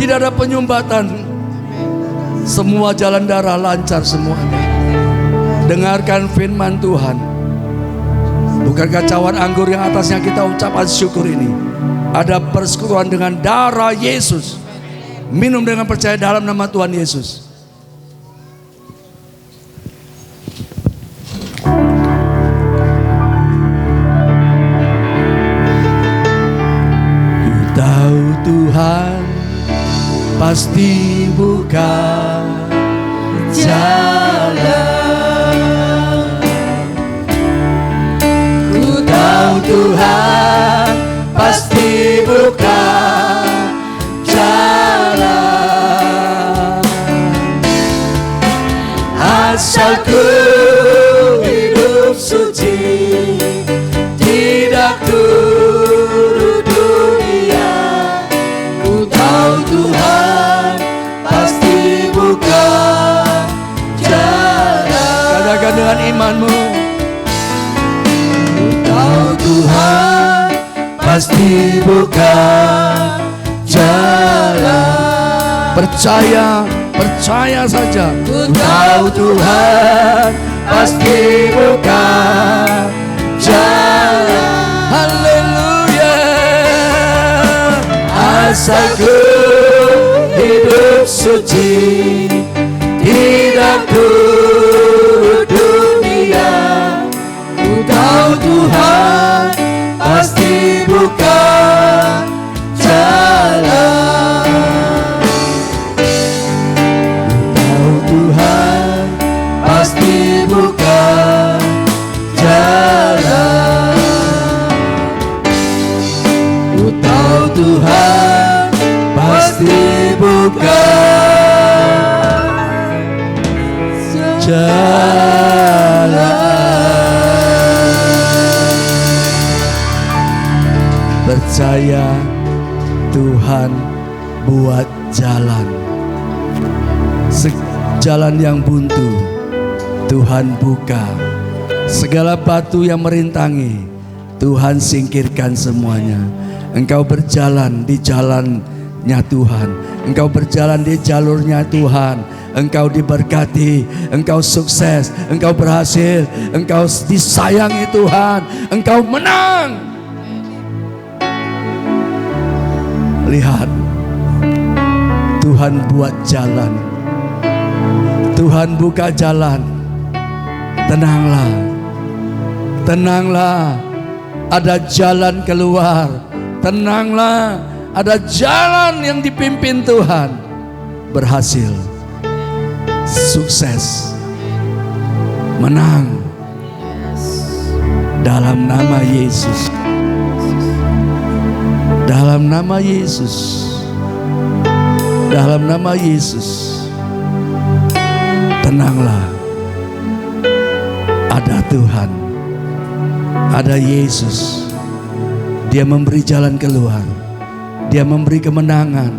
Tidak ada penyumbatan. Semua jalan darah lancar semuanya. Dengarkan firman Tuhan. Bukankah cawan anggur yang atasnya kita ucapkan syukur ini ada persekutuan dengan darah Yesus? Minum dengan percaya dalam nama Tuhan Yesus. Ku tahu Tuhan pasti buka jalan. Ku tahu Tuhan pasti buka jalan. Asal ku hidup suci, tidak turut dunia. Ku tahu Tuhan pasti buka jalan. Katakan dengan imanmu. Ku tahu Tuhan pasti buka jalan. Percaya, percaya saja. Ku tahu Tuhan pasti buka jalan. Haleluya. Asal ku hidup suci, tidak turut dunia. Ku tahu Tuhan pasti buka jalan. Ku tahu Tuhan pasti buka jalan. Ku tahu Tuhan pasti buka jalan. Percaya Tuhan buat jalan. Jalan yang buntu Tuhan buka. Segala batu yang merintangi Tuhan singkirkan semuanya. Engkau berjalan di jalannya Tuhan. Engkau berjalan di jalurnya Tuhan. Engkau diberkati, engkau sukses, engkau berhasil, engkau disayangi Tuhan, engkau menang. Lihat, Tuhan buat jalan, Tuhan buka jalan. Tenanglah, tenanglah, ada jalan keluar. Tenanglah, ada jalan yang dipimpin Tuhan. Berhasil, sukses, menang dalam nama Yesus. Dalam nama Yesus. Dalam nama Yesus. Tenanglah. Ada Tuhan, ada Yesus. Dia memberi jalan keluar, Dia memberi kemenangan,